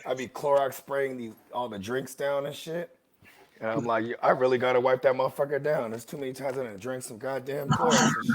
I'd be Clorox spraying all the drinks down and shit. And I'm like, I really gotta wipe that motherfucker down. There's too many times I done drank some goddamn Clorox and shit.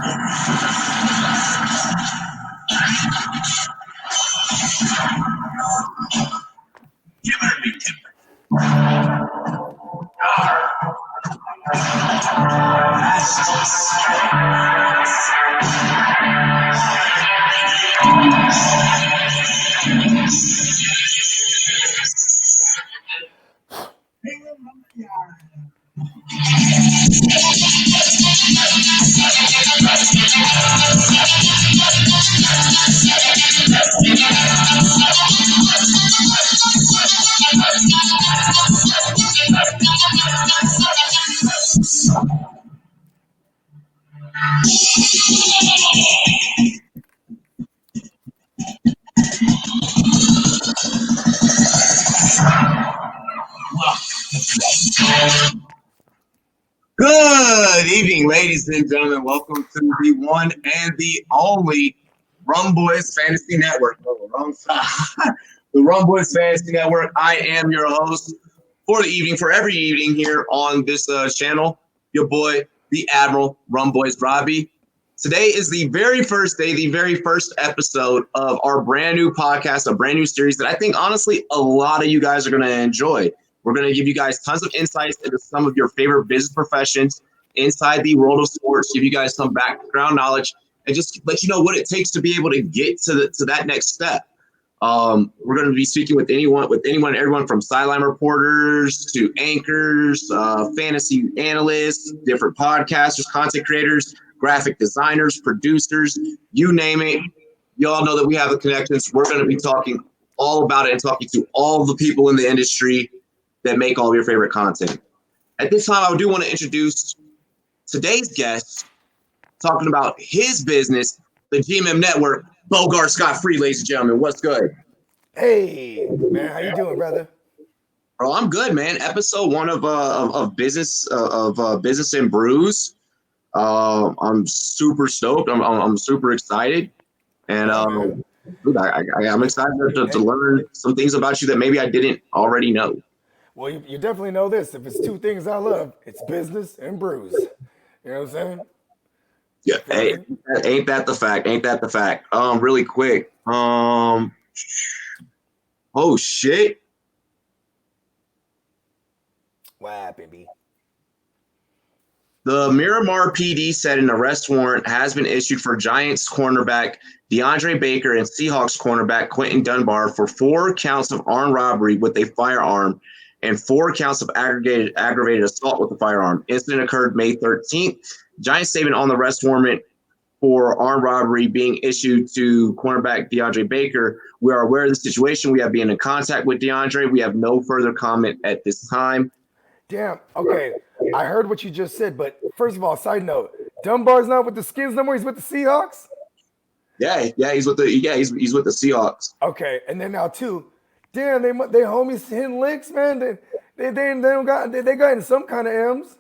Good evening, ladies and gentlemen. Welcome to the one and the only Rumboyz Fantasy Network. Oh, wrong side. The Rumboyz Fantasy Network. I am your host for the evening, for every evening here on this channel. Your boy, the Admiral, Rumboyz Robbie. Today is the very first day, the very first episode of our brand new podcast, a brand new series that I think, honestly, a lot of you guys are going to enjoy. We're going to give you guys tons of insights into some of your favorite business professions inside the world of sports, give you guys some background knowledge, and just let you know what it takes to be able to get to that next step. We're going to be speaking with everyone from sideline reporters to anchors, fantasy analysts, different podcasters, content creators, graphic designers, producers, you name it. You all know that we have the connections. We're going to be talking all about it and talking to all the people in the industry that make all of your favorite content. At this time, I do want to introduce today's guest, talking about his business, the gMm Network, Bogart Scott-Free, ladies and gentlemen. What's good? Hey, man, how you doing, brother? Bro, I'm good, man. Episode 1 of Business and Brews. I'm super stoked. I'm super excited, and dude, I'm excited to learn some things about you that maybe I didn't already know. Well, you definitely know this. If it's two things I love, it's business and brews. You know what I'm saying? Yeah, hey, ain't that the fact? Ain't that the fact? Really quick. Oh shit. What happened, B? The Miramar PD said an arrest warrant has been issued for Giants cornerback DeAndre Baker and Seahawks cornerback Quentin Dunbar for 4 counts of armed robbery with a firearm and 4 counts of aggravated assault with a firearm. Incident occurred May 13th. Giants statement on the arrest warrant for armed robbery being issued to cornerback DeAndre Baker. We are aware of the situation. We have been in contact with DeAndre. We have no further comment at this time. Damn. Okay, I heard what you just said, but first of all, side note: Dunbar's not with the Skins no more. He's with the Seahawks. Yeah, he's with the he's with the Seahawks. Okay, and then now too, damn, they homies hitting licks, man. They got in some kind of M's.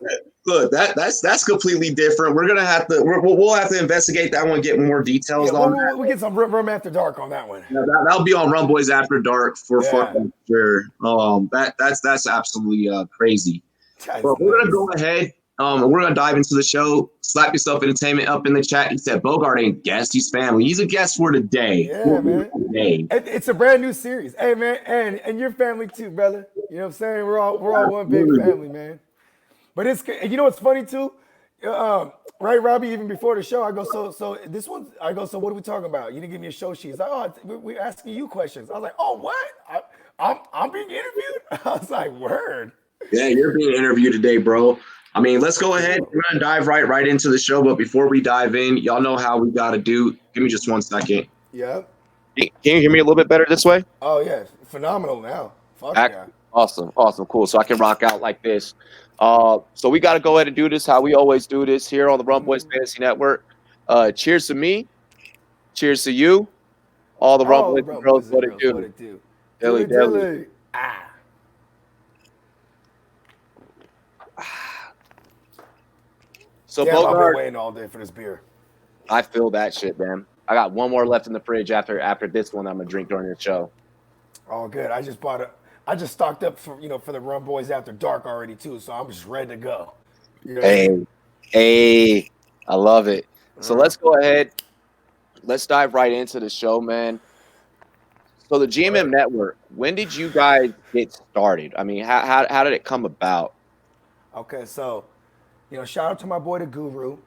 Look, that's completely different. We're gonna have to we'll have to investigate that one, get more details on that. We'll get some Rum After Dark on that one. Yeah, that'll be on Rumboyz After Dark for fun. Sure. That's absolutely crazy. But we're gonna go ahead. We're gonna dive into the show. Slap Yourself Entertainment up in the chat. He said Bogart ain't guest, he's family. He's a guest for today. Yeah, man. It's a brand new series. Hey, man, and your family too, brother. You know what I'm saying? We're all one big family, man. But you know what's funny too? Right, Robbie, even before the show, I go, so this one, I go, so what are we talking about? You didn't give me a show sheet. He's like, oh, we're asking you questions. I was like, oh, what? I'm being interviewed? I was like, word. Yeah, you're being interviewed today, bro. I mean, let's go ahead. We're going to dive right into the show. But before we dive in, y'all know how we got to do. Give me just 1 second. Yep. Can you hear me a little bit better this way? Oh, yeah. Phenomenal now. Fuck yeah. Awesome. Cool. So I can rock out like this. So we got to go ahead and do this how we always do this here on the Rumboyz Fantasy Network. Cheers to me. Cheers to you. All the Rumboyz girls, what it do. Dilly. So Damn, I've been Bogart, waiting all day for this beer. I feel that shit, man. I got one more left in the fridge after this one I'm gonna drink during the show. Oh, good. I just stocked up for for the Rumboyz After Dark already too, so I'm just ready to go. You know what I mean? Hey, I love it. So let's go ahead. Let's dive right into the show, man. So the gMm Network, when did you guys get started? I mean, how did it come about? Okay, so shout out to my boy the Guru. You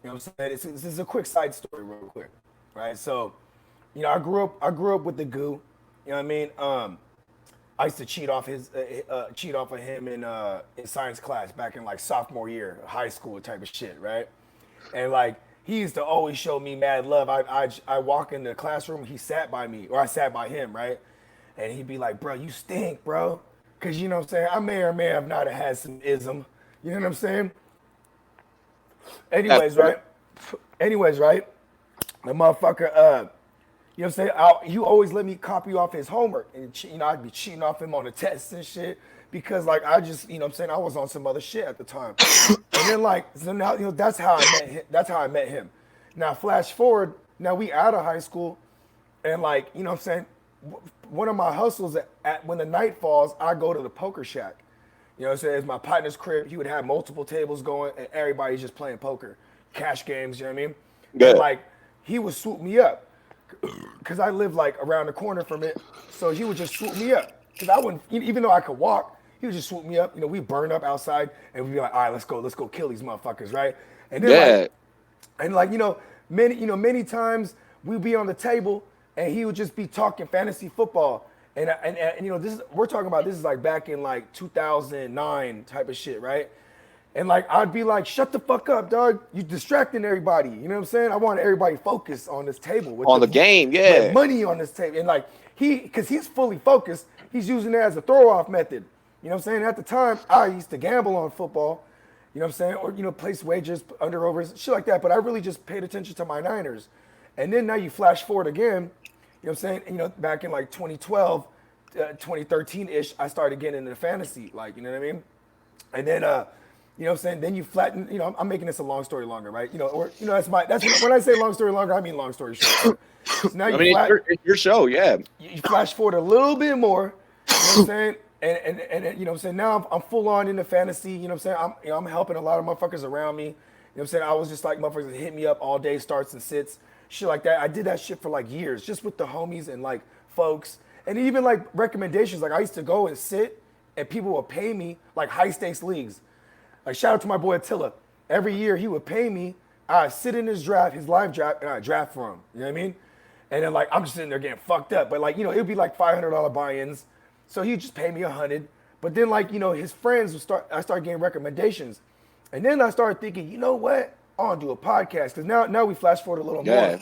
know what I'm saying? This is a quick side story, real quick, right? So, I grew up with the Goo. You know what I mean? I used to cheat off of him in science class back in like sophomore year, high school type of shit, right? And like he used to always show me mad love. I walk in the classroom, he sat by me, or I sat by him, right? And he'd be like, "Bro, you stink, bro," because you know what I'm saying. I may or may have not have had some ism. You know what I'm saying? Anyways, right? The motherfucker, you know what I'm saying? You always let me copy off his homework. And, I'd be cheating off him on the tests and shit. Because, like, I just, you know what I'm saying? I was on some other shit at the time. And then, like, so now, that's how I met him. That's how I met him. Now, flash forward. Now, we out of high school. And, like, you know what I'm saying? One of my hustles, when the night falls, I go to the poker shack. You know what I'm saying? It's my partner's crib. He would have multiple tables going, and everybody's just playing poker. Cash games, you know what I mean? Good. And, like, he would swoop me up. Because I lived like around the corner from it, so he would just swoop me up. Because I wouldn't, even though I could walk, he would just swoop me up. We burn up outside, and we'd be like, all right, let's go kill these motherfuckers, right? And then many times we'd be on the table, and he would just be talking fantasy football, and we're talking about this is like back in like 2009 type of shit, right? And like I'd be like, shut the fuck up, dog. You distracting everybody. You know what I'm saying? I want everybody focused on this table. On the game, yeah. With money on this table. And like because he's fully focused, he's using it as a throw-off method. You know what I'm saying? At the time, I used to gamble on football. You know what I'm saying? Or, place wagers, under-overs, shit like that. But I really just paid attention to my Niners. And then now you flash forward again. You know what I'm saying? Back in like 2012, 2013-ish, I started getting into fantasy. Like, you know what I mean? And then, you know what I'm saying? Then you flatten, I'm making this a long story longer, right? That's when I say long story longer, I mean long story short. So now it's your show, yeah. You flash forward a little bit more, you know what I'm saying? And you know what I'm saying? Now I'm full on into fantasy, you know what I'm saying? I'm helping a lot of motherfuckers around me. You know what I'm saying? I was just like motherfuckers that hit me up all day, starts and sits, shit like that. I did that shit for like years, just with the homies and like folks. And even like recommendations, like I used to go and sit and people would pay me like high stakes leagues. Like shout out to my boy Attila. Every year he would pay me. I'd sit in his live draft, and I'd draft for him. You know what I mean? And then like I'm just sitting there getting fucked up. But like, it would be like $500 buy-ins. So he'd just pay me $100. But then like, his friends I started getting recommendations. And then I started thinking, you know what? I want to do a podcast. Because now we flash forward a little more.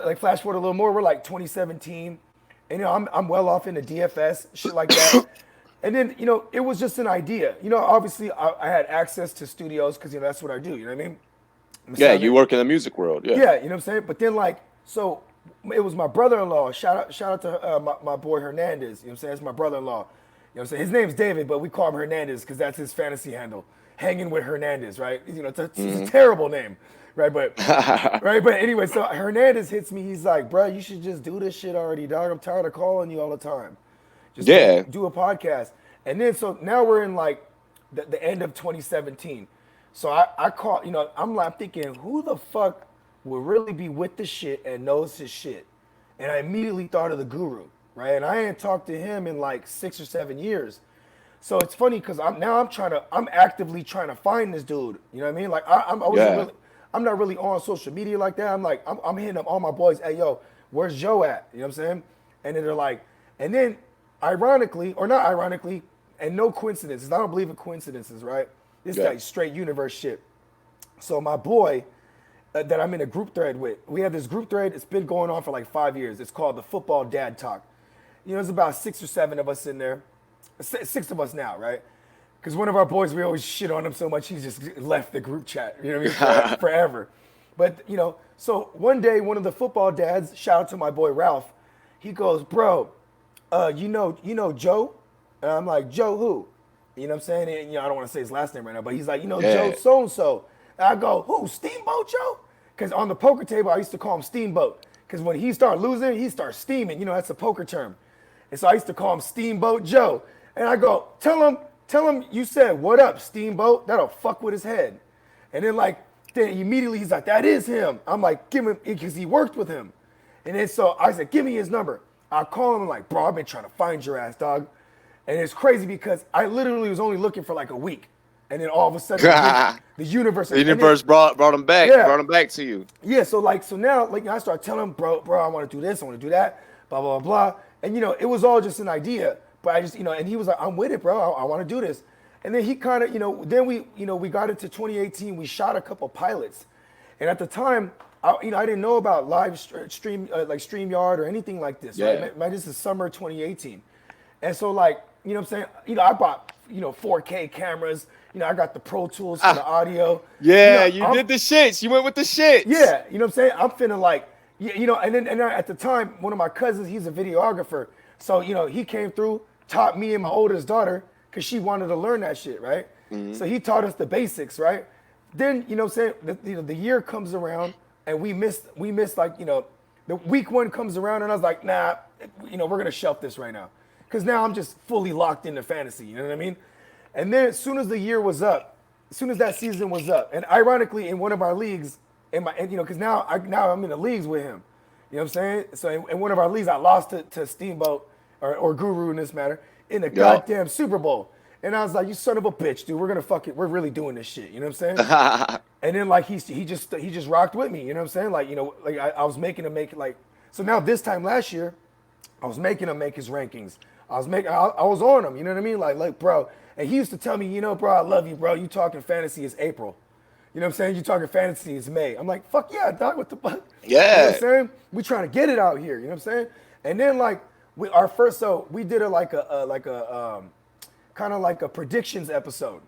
Like flash forward a little more, we're like 2017. And I'm well off into DFS, shit like that. And then, it was just an idea. Obviously I had access to studios because, that's what I do. You know what I mean? Yeah, you work in the music world. Yeah. Yeah, you know what I'm saying? But then so it was my brother-in-law. Shout out to my boy Hernandez. You know what I'm saying? It's my brother-in-law. You know what I'm saying? His name's David, but we call him Hernandez because that's his fantasy handle. Hanging with Hernandez, right? It's a terrible name, right? But right, but anyway, so Hernandez hits me. He's like, bro, you should just do this shit already, dog. I'm tired of calling you all the time. Just do a podcast. And then so now we're in like the end of 2017. So I call, I'm like thinking, who the fuck would really be with the shit and knows his shit? And I immediately thought of the Guru, right? And I ain't talked to him in like 6 or 7 years. So it's funny because I'm actively trying to find this dude. You know what I mean? Like I'm not really on social media like that. I'm hitting up all my boys. Hey, yo, where's Joe at? You know what I'm saying? And then they're like, and then ironically, or not ironically, and no coincidences. I don't believe in coincidences, right? This is like straight universe shit. So my boy that I'm in a group thread with, we have this group thread. It's been going on for like 5 years. It's called the Football Dad Talk. There's about 6 or 7 of us in there. 6 of us now, right? Because one of our boys, we always shit on him so much, he's just left the group chat, you know what I mean, forever. But, so one day, one of the football dads, shout out to my boy Ralph, he goes, bro, you know Joe? And I'm like, Joe who? You know what I'm saying? And, I don't want to say his last name right now, but he's like, Joe so-and-so. And I go, who, Steamboat Joe? Because on the poker table, I used to call him Steamboat. Because when he started losing, he started steaming. You know, that's a poker term. And so I used to call him Steamboat Joe. And I go, tell him you said, what up, Steamboat? That'll fuck with his head. And then then immediately he's like, that is him. I'm like, give him, because he worked with him. And then so I said, give me his number. I call him, I'm like, bro, I've been trying to find your ass, dog. And it's crazy because I literally was only looking for like a week. And then all of a sudden, the universe. The universe brought him back. Yeah. Brought him back to you. Yeah. So now, I start telling him, bro, I want to do this. I want to do that. Blah, blah, blah, blah. And, it was all just an idea. But I just, and he was like, I'm with it, bro. I want to do this. And then he kind of, then we got into 2018. We shot a couple pilots. And at the time, I didn't know about live stream, like StreamYard or anything like this. Yeah. Right? This is summer 2018. And so you know what I'm saying? I bought, 4K cameras. I got the Pro Tools for the audio. Yeah, you did the shits. You went with the shits. Yeah, you know what I'm saying? I'm finna and at the time, one of my cousins, he's a videographer. So, he came through, taught me and my oldest daughter, because she wanted to learn that shit, right? Mm-hmm. So he taught us the basics, right? Then, you know what I'm saying? The year comes around and we missed the week one comes around and I was like, nah, we're gonna shelf this right now. Because now I'm just fully locked into fantasy, you know what I mean? And then as soon as the year was up, as soon as that season was up, and ironically in one of our leagues, because now I'm in the leagues with him, you know what I'm saying? So in one of our leagues, I lost to Steamboat or Guru in this matter in the goddamn Super Bowl. And I was like, you son of a bitch, dude, we're really doing this shit, you know what I'm saying? And then he just rocked with me, you know what I'm saying? I was making him make so now this time last year, I was making him make his rankings. I was on him, you know what I mean? Like, bro. And he used to tell me, bro, I love you, bro. You talking fantasy is April. You know what I'm saying? You talking fantasy is May. I'm like, fuck yeah, dog, what the fuck? Yeah. You know what I'm saying? We trying to get it out here, you know what I'm saying? And then we did a kind of like a predictions episode.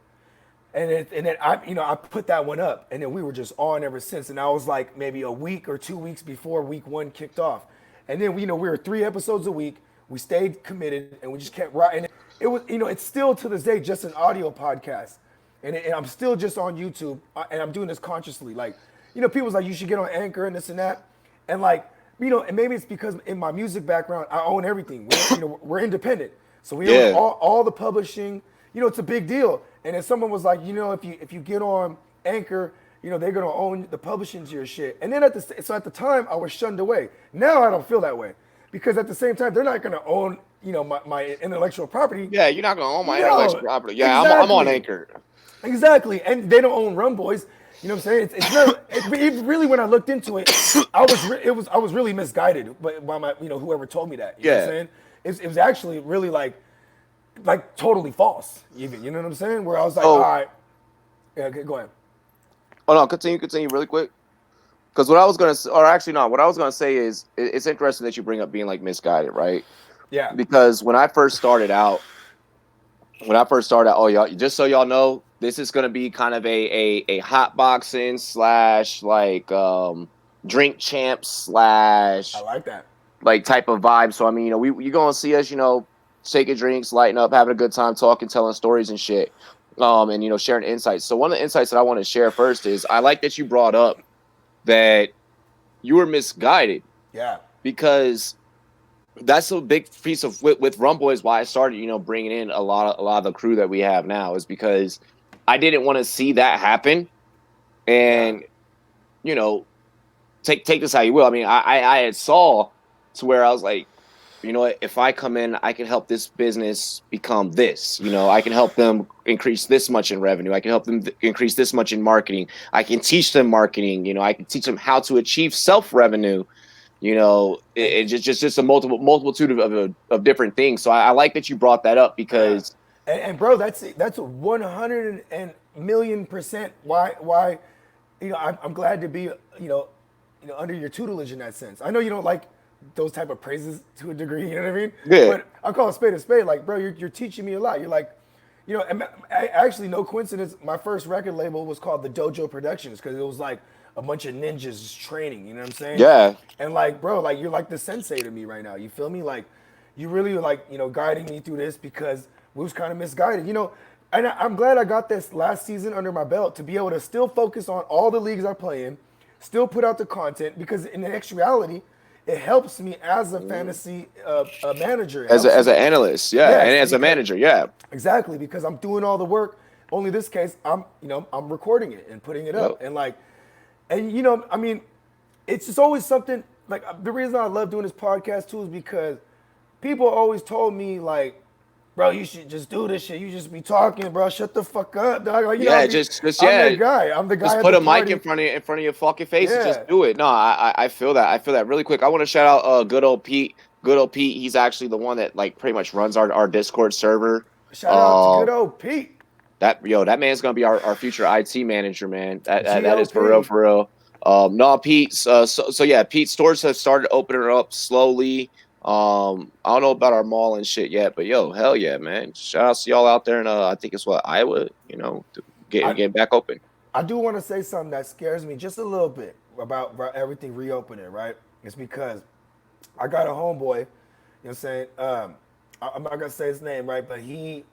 And then I put that one up, and then we were just on ever since. And I was like maybe a week or 2 weeks before week one kicked off. And then we were 3 episodes a week. We stayed committed, and we just kept writing. It was, it's still to this day just an audio podcast, and I'm still just on YouTube, and I'm doing this consciously. People's like, you should get on Anchor and this and that, and and maybe it's because in my music background, I own everything. We're independent, so we own all the publishing. It's a big deal. And then someone was like, if you get on Anchor, they're gonna own the publishing to your shit. And then at the time, I was shunned away. Now I don't feel that way. Because at the same time, they're not going to own, my intellectual property. Yeah, you're not going to own my intellectual property. Yeah, exactly. I'm on Anchor. Exactly, and they don't own Rumboyz. You know what I'm saying? It's really when I looked into it, I was really misguided by my whoever told me that. You know what I'm saying? It was actually really like totally false. Even, you know what I'm saying? Where I was like, all right, yeah, okay, go ahead. Oh no, continue really quick. Because what I was gonna say is it's interesting that you bring up being misguided, right? Yeah. Because when I first started out, y'all, just so y'all know, this is gonna be kind of a hot boxing / drink champs / I like that. Type of vibe. So I mean, you gonna see us, taking drinks, lighting up, having a good time, talking, telling stories and shit, and sharing insights. So one of the insights that I want to share first is I like that you brought up that you were misguided. Yeah. Because that's a big piece of with Rumboyz why I started, bringing in a lot of the crew that we have now is because I didn't want to see that happen. And, take this how you will. I mean, I had saw to where I was like, if I come in, I can help this business become this. I can help them increase this much in revenue. I can help them increase this much in marketing. I can teach them marketing. I can teach them how to achieve self-revenue. It's just a multitude of different things. So I like that you brought that up because, and bro, that's 100,000,000% why I'm glad to be under your tutelage in that sense. I know you don't like those type of praises to a degree, you know what I mean? Yeah. But I call a spade a spade. Like, bro, you're teaching me a lot. You're like, actually, no coincidence, my first record label was called the Dojo Productions because it was like a bunch of ninjas just training, you know what I'm saying? Yeah. And bro, you're like the sensei to me right now. You feel me? You really guiding me through this because we was kind of misguided. And I'm glad I got this last season under my belt to be able to still focus on all the leagues I play in, still put out the content, because in actuality, it helps me as a fantasy manager. As an analyst, yeah, Yes, and as a because- manager, yeah. Exactly, because I'm doing all the work. Only this case, I'm recording it and putting it up, Yep. and I mean, it's just always something. Like, the reason I love doing this podcast too is because people always told me, like, bro, you should just do this shit. You just be talking, bro. Shut the fuck up, dog. Like, Yeah, I'm the guy. I'm the guy. Just at put the a mic party. in front of your fucking face and Yeah. just do it. No, I feel that. I feel that really quick. I want to shout out good old Pete. Good old Pete. He's actually the one that like pretty much runs our Discord server. Shout out to good old Pete. That man's gonna be our future IT manager, man. That is for GOP. real. No, Pete. So yeah, Pete stores have started opening up slowly. I don't know about our mall and shit yet, but yo, hell yeah, man! Shout out to y'all out there in I think it's Iowa. Getting back open. I do want to say something that scares me just a little bit about everything reopening, right? It's because I got a homeboy, you know what I'm saying? I'm not going to say his name, right? But he, you know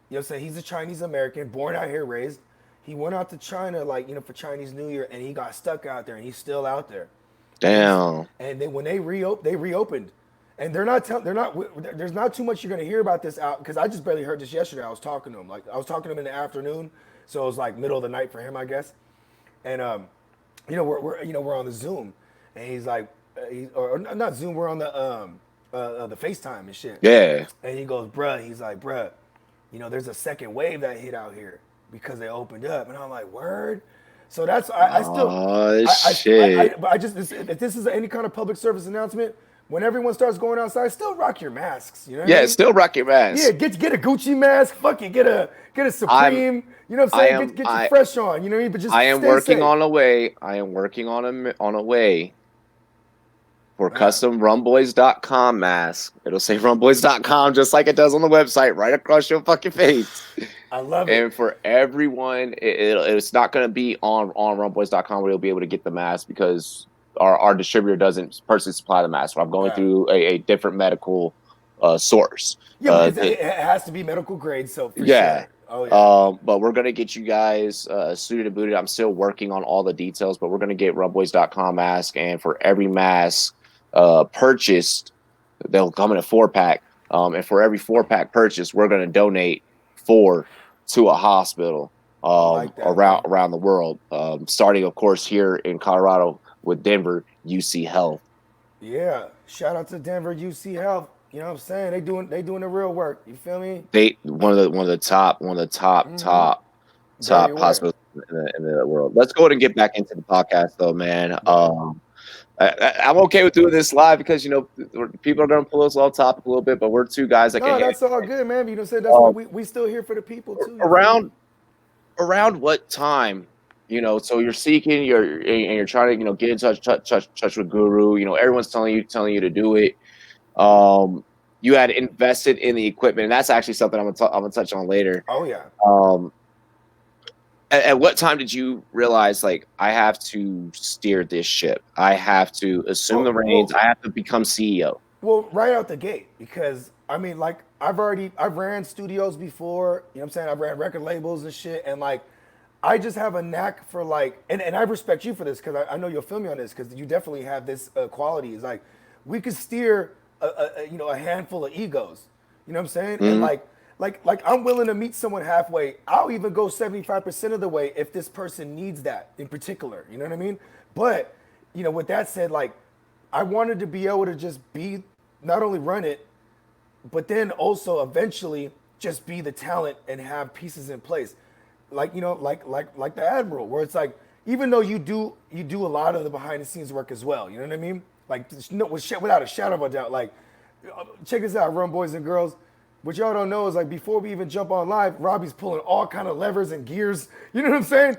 what I'm saying? He's a Chinese American, born out here, raised. He went out to China, for Chinese New Year, and he got stuck out there, and he's still out there. Damn. And then when they reopened. And there's not too much you're going to hear about this out, because I just barely heard this yesterday. I was talking to him. I was talking to him in the afternoon. So it was like middle of the night for him, I guess. And we're on the Zoom, and he's like, or not Zoom, we're on the FaceTime and shit. Yeah. And he goes, bruh, there's a second wave that hit out here because they opened up, and I'm like, word. So that's shit. If this is any kind of public service announcement, when everyone starts going outside, still rock your masks. You know what I mean? Still rock your mask. Yeah, get a Gucci mask. Fuck it, get a Supreme. You know what I'm saying? Get your fresh on. You know what I mean? But just I am stay working safe. on a way. I am working on a way for custom Rumboyz.com mask. It'll say Rumboyz.com just like it does on the website, right across your fucking face. I love it. And for everyone, it's not going to be on Rumboyz.com where you'll be able to get the mask, because our distributor doesn't personally supply the mask. So I'm going through a different medical source. Yeah, it has to be medical grade. So for sure. Oh yeah. But we're gonna get you guys suited and booted. I'm still working on all the details, but we're gonna get Rumboyz.com mask, and for every mask purchased, they'll come in a 4-pack. And for every 4-pack purchase, we're gonna donate 4 to a hospital around the world. Starting, of course, here in Colorado with Denver UC Health. Yeah, shout out to Denver UC Health. You know what I'm saying? They doing the real work. You feel me? They one of the top hospitals in the world. Let's go ahead and get back into the podcast, though, man. I'm okay with doing this live because people are gonna pull us off topic a little bit, but we're two guys that can. That's all good, man. You know what I'm saying? That's why we still here for the people too. Around what time? So you're seeking, you're trying to get in touch with Guru. Everyone's telling you to do it. You had invested in the equipment, and that's actually something I'm gonna touch on later. Oh yeah. At what time did you realize, like, I have to steer this ship? I have to assume the reins. I have to become CEO. Well, right out the gate, because I mean, like, I've ran studios before. You know what I'm saying? I've ran record labels and shit, and like, I just have a knack for like, and I respect you for this, because I know you'll feel me on this, because you definitely have this quality. Is like, we could steer a handful of egos. You know what I'm saying? Mm-hmm. And like I'm willing to meet someone halfway. I'll even go 75% of the way if this person needs that in particular. You know what I mean? But with that said, like, I wanted to be able to just be, not only run it, but then also eventually just be the talent and have pieces in place. Like like the Admiral, where it's like, even though you do a lot of the behind the scenes work as well. You know what I mean? Like, without a shadow of a doubt. Like, check this out, Rumboyz and girls. What y'all don't know is, like, before we even jump on live, Robbie's pulling all kind of levers and gears. You know what I'm saying?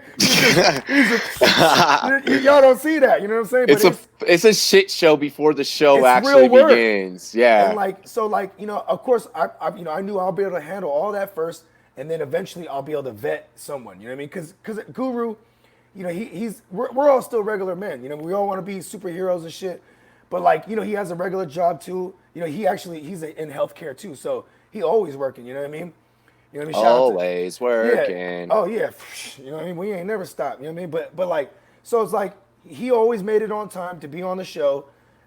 Y'all don't see that. You know what I'm saying? It's a shit show before the show actually begins. Yeah. And of course, I knew I'll be able to handle all that first, and then eventually I'll be able to vet someone. You know what I mean? Because Guru, we're all still regular men. We all want to be superheroes and shit. But like, he has a regular job too. He's in healthcare too. So he always working, you know what I mean? You know what I mean? Always working. Yeah. Oh yeah. You know what I mean? We ain't never stopped. You know what I mean? But like, so it's like he always made it on time to be on the show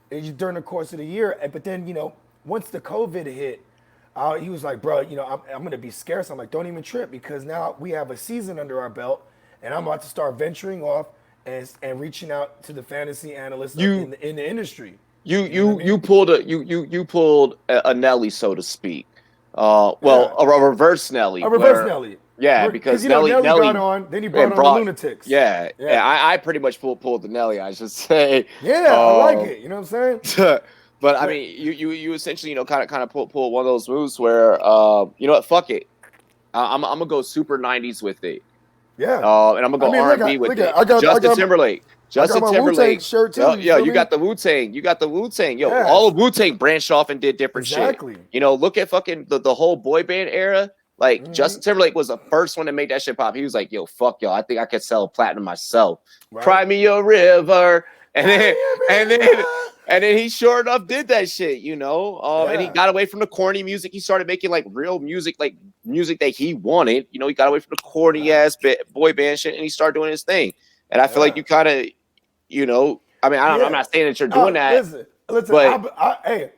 during the course of the year. But then, you know, once the COVID hit, he was like, bro, you know, I'm going to be scarce. I'm like, don't even trip, because now we have a season under our belt, and I'm about to start venturing off and reaching out to the fantasy analysts in the industry. You pulled a Nelly, so to speak. A reverse Nelly. A reverse Nelly. Yeah, because you know, Nelly got on, then he brought on the Lunatics. Yeah. I pretty much pulled the Nelly, I should say. Yeah, I like it. You know what I'm saying? But I mean, you essentially, you know, kind of pull one of those moves where, you know what, fuck it, I'm gonna go super 90s with it. Yeah. And I'm gonna go R&B with it. Justin Timberlake. Justin Timberlake. Shirt too, you got the Wu-Tang. You got the Wu-Tang. Yo, all of Wu-Tang branched off and did different shit. You know, look at fucking the whole boy band era. Like, Justin Timberlake was the first one to make that shit pop. He was like, yo, fuck y'all, I think I could sell platinum myself. Right. Cry me a river. And then he sure enough did that shit, you know. And he got away from the corny music. He started making like real music, like music that he wanted. You know, he got away from the corny ass boy band shit, and he started doing his thing. And I feel like you kind of, you know, I mean, I'm not saying that you're doing that. Listen, but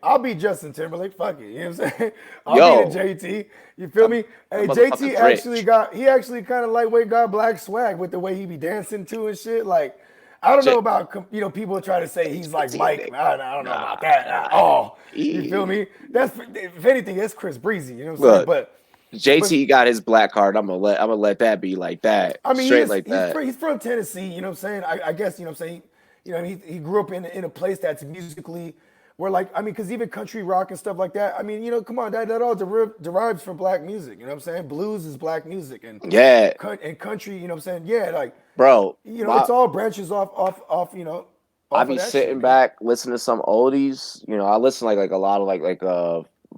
I'll be Justin Timberlake. Fuck it, you know what I'm saying? I'll be the JT. You feel me? Hey, JT actually kind of lightweight got black swag with the way he be dancing too and shit. Like, I don't know about, you know, people try to say he's like Mike. I don't know about that at all. You feel me? That's, if anything, that's Chris Breezy. You know what I'm saying? But JT got his black card. I'm gonna let that be like that. I mean, straight like that. He's from Tennessee. You know what I'm saying? I guess, you know what I'm saying. You know, he grew up in a place that's musically where, like, I mean, because even country rock and stuff like that, I mean, you know, come on, that all derives from black music. You know what I'm saying? Blues is black music, and and country, you know what I'm saying? Yeah, like, bro, you know, it's all branches off, you know. I be sitting back listening to some oldies. You know, I listen like a lot of like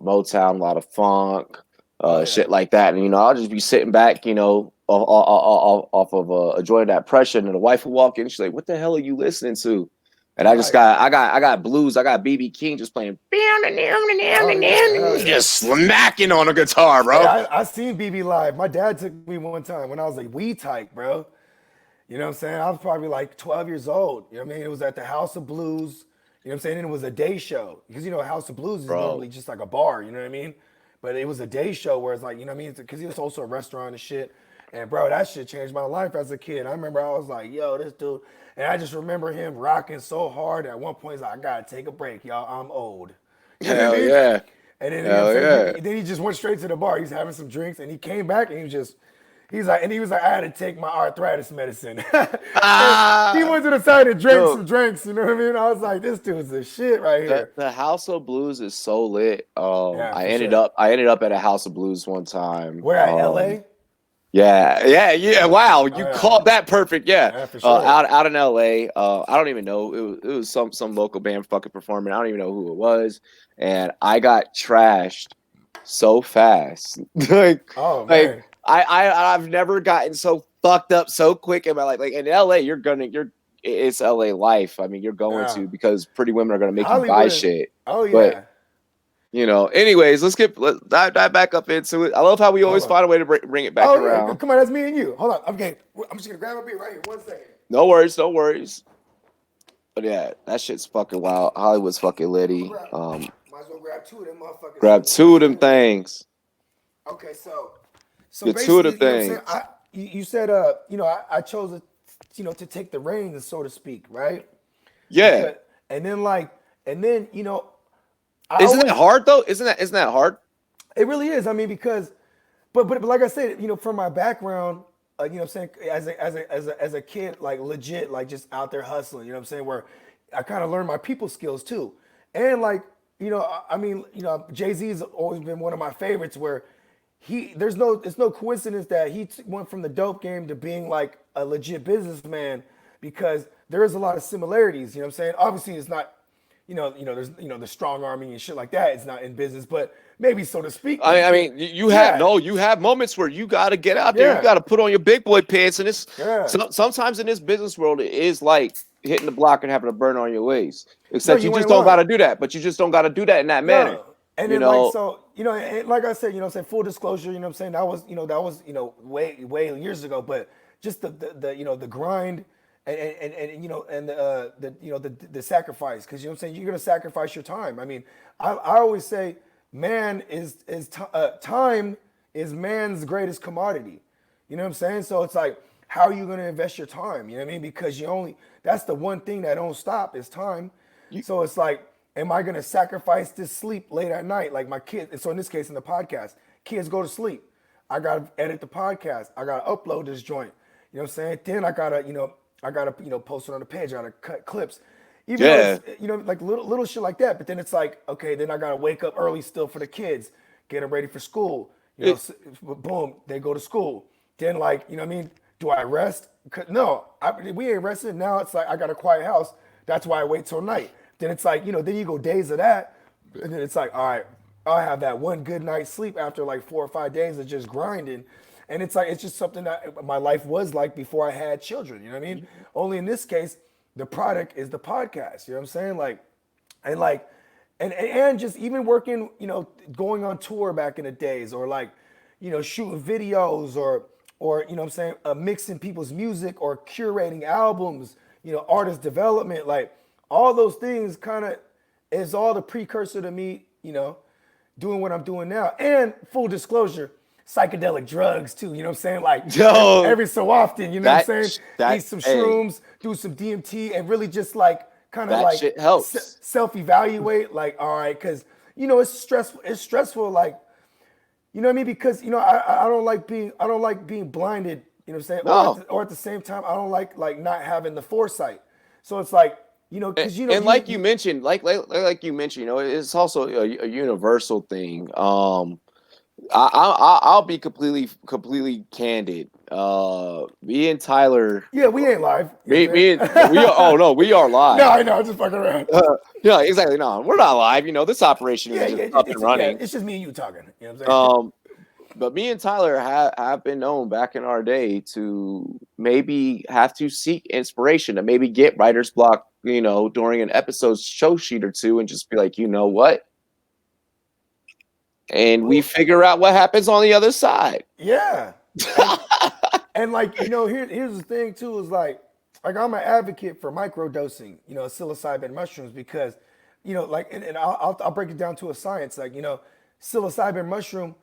Motown, a lot of funk, shit like that, and you know, I'll just be sitting back, you know, off of enjoying that pressure, and the wife will walk in. She's like, "What the hell are you listening to?" And I got blues. I got BB King just playing, just smacking on a guitar, bro. Yeah, I seen BB live. My dad took me one time when I was like wee tight, bro. You know what I'm saying? I was probably like 12 years old. You know what I mean? It was at the House of Blues. You know what I'm saying? And it was a day show, because, you know, House of Blues is normally just like a bar. You know what I mean? But it was a day show where it's like, you know what I mean? Because it was also a restaurant and shit. And bro, that shit changed my life as a kid. I remember I was like, yo, this dude. And I just remember him rocking so hard. At one point, he's like, I gotta take a break, y'all. I'm old. You know what I mean? Yeah. And then he just went straight to the bar. He's having some drinks, and he came back, and he was like, I had to take my arthritis medicine. He went to the side and drank some drinks. You know what I mean? I was like, this dude's the shit right here. The House of Blues is so lit. I ended up at a House of Blues one time. Where at LA? Yeah. Wow, you called that perfect. Yeah, for sure. Out in LA. I don't even know. It was some local band fucking performing. I don't even know who it was, and I got trashed so fast. Man. I've never gotten so fucked up so quick in my life. Like in LA, it's LA life. I mean, you're going to, because pretty women are gonna make you buy shit. Oh yeah. But, you know, anyways, let's dive back up into it. I love how we always find a way to bring it back around. Yeah. Come on, that's me and you. Hold on. Okay, I'm just gonna grab a beer right here. 1 second. No worries. But yeah, that shit's fucking wild. Hollywood's fucking litty. Might as well grab two of them motherfuckers. Grab two of them things. Okay, so get two of the things. You said, you know, I chose, to take the reins, so to speak, right? Yeah. And then, you know. Isn't that hard though? Isn't that hard? It really is. I mean, because, but like I said, you know, from my background, you know what I'm saying, as a kid, like legit, like just out there hustling, you know what I'm saying, where I kind of learned my people skills too. And like, you know, I mean, you know, Jay-Z's always been one of my favorites, where it's no coincidence that he went from the dope game to being like a legit businessman, because there is a lot of similarities, you know what I'm saying? Obviously it's not, you know, there's, you know, the strong army and shit like that. It's not in business, but maybe, so to speak. I mean, you have moments where you got to get out there. You got to put on your big boy pants. And it's sometimes in this business world, it is like hitting the block and having a burn on your waist. Except you just don't got to do that. But you just don't got to do that in that manner. And then, like, so you know, and like I said, you know, say full disclosure, you know what I'm saying? That was way years ago, but just the you know, the grind and you know, and the you know, the sacrifice, because you know what I'm saying, you're gonna sacrifice your time. I mean, I always say time is man's greatest commodity. You know what I'm saying? So it's like, how are you gonna invest your time? You know what I mean? Because that's the one thing that don't stop is time. So it's like, am I gonna sacrifice this sleep late at night? Like my kids, so in this case in the podcast, kids go to sleep. I gotta edit the podcast. I gotta upload this joint. You know what I'm saying? Then I gotta post it on the page. I gotta cut clips. Even though it's, you know, like little shit like that. But then it's like, okay, then I gotta wake up early still for the kids, get them ready for school. You know, boom, they go to school. Then like, you know what I mean? Do I rest? No, we ain't resting. Now it's like I got a quiet house. That's why I wait till night. Then it's like, you know, then you go days of that. And then it's like, all right, I'll have that one good night's sleep after like 4 or 5 days of just grinding. And it's like, it's just something that my life was like before I had children. You know what I mean? Only in this case, the product is the podcast. You know what I'm saying? And just even working, you know, going on tour back in the days, or like, you know, shooting videos, or you know what I'm saying, mixing people's music, or curating albums, you know, artist development, like all those things kind of is all the precursor to me, you know, doing what I'm doing now. And full disclosure, psychedelic drugs too, you know what I'm saying? Like every so often, you know what I'm saying? Eat some shrooms, do some DMT, and really just like kind of like shit helps. Self-evaluate, like, all right, because, you know, it's stressful, like, you know what I mean? Because, you know, I don't like being blinded, you know what I'm saying? No. Or at the same time, I don't like not having the foresight. So it's like, you know, because, you know, and like you mentioned, like you mentioned, you know, it's also a universal thing. I'll be completely candid. Me and Tyler. Yeah, we ain't live. We are. Oh no, we are live. No, I know. I'm just fucking around. Yeah, exactly. No, we're not live. You know, this operation is just up and running. Yeah, it's just me and you talking. You know what I'm saying? But me and Tyler have been known back in our day to maybe have to seek inspiration, to maybe get writer's block, you know, during an episode's show sheet or two, and just be like, you know what? And we figure out what happens on the other side. Yeah. And like, you know, here's the thing too, is like I'm an advocate for microdosing, you know, psilocybin mushrooms, because, you know, like, and I'll break it down to a science. Like, you know, psilocybin mushroom,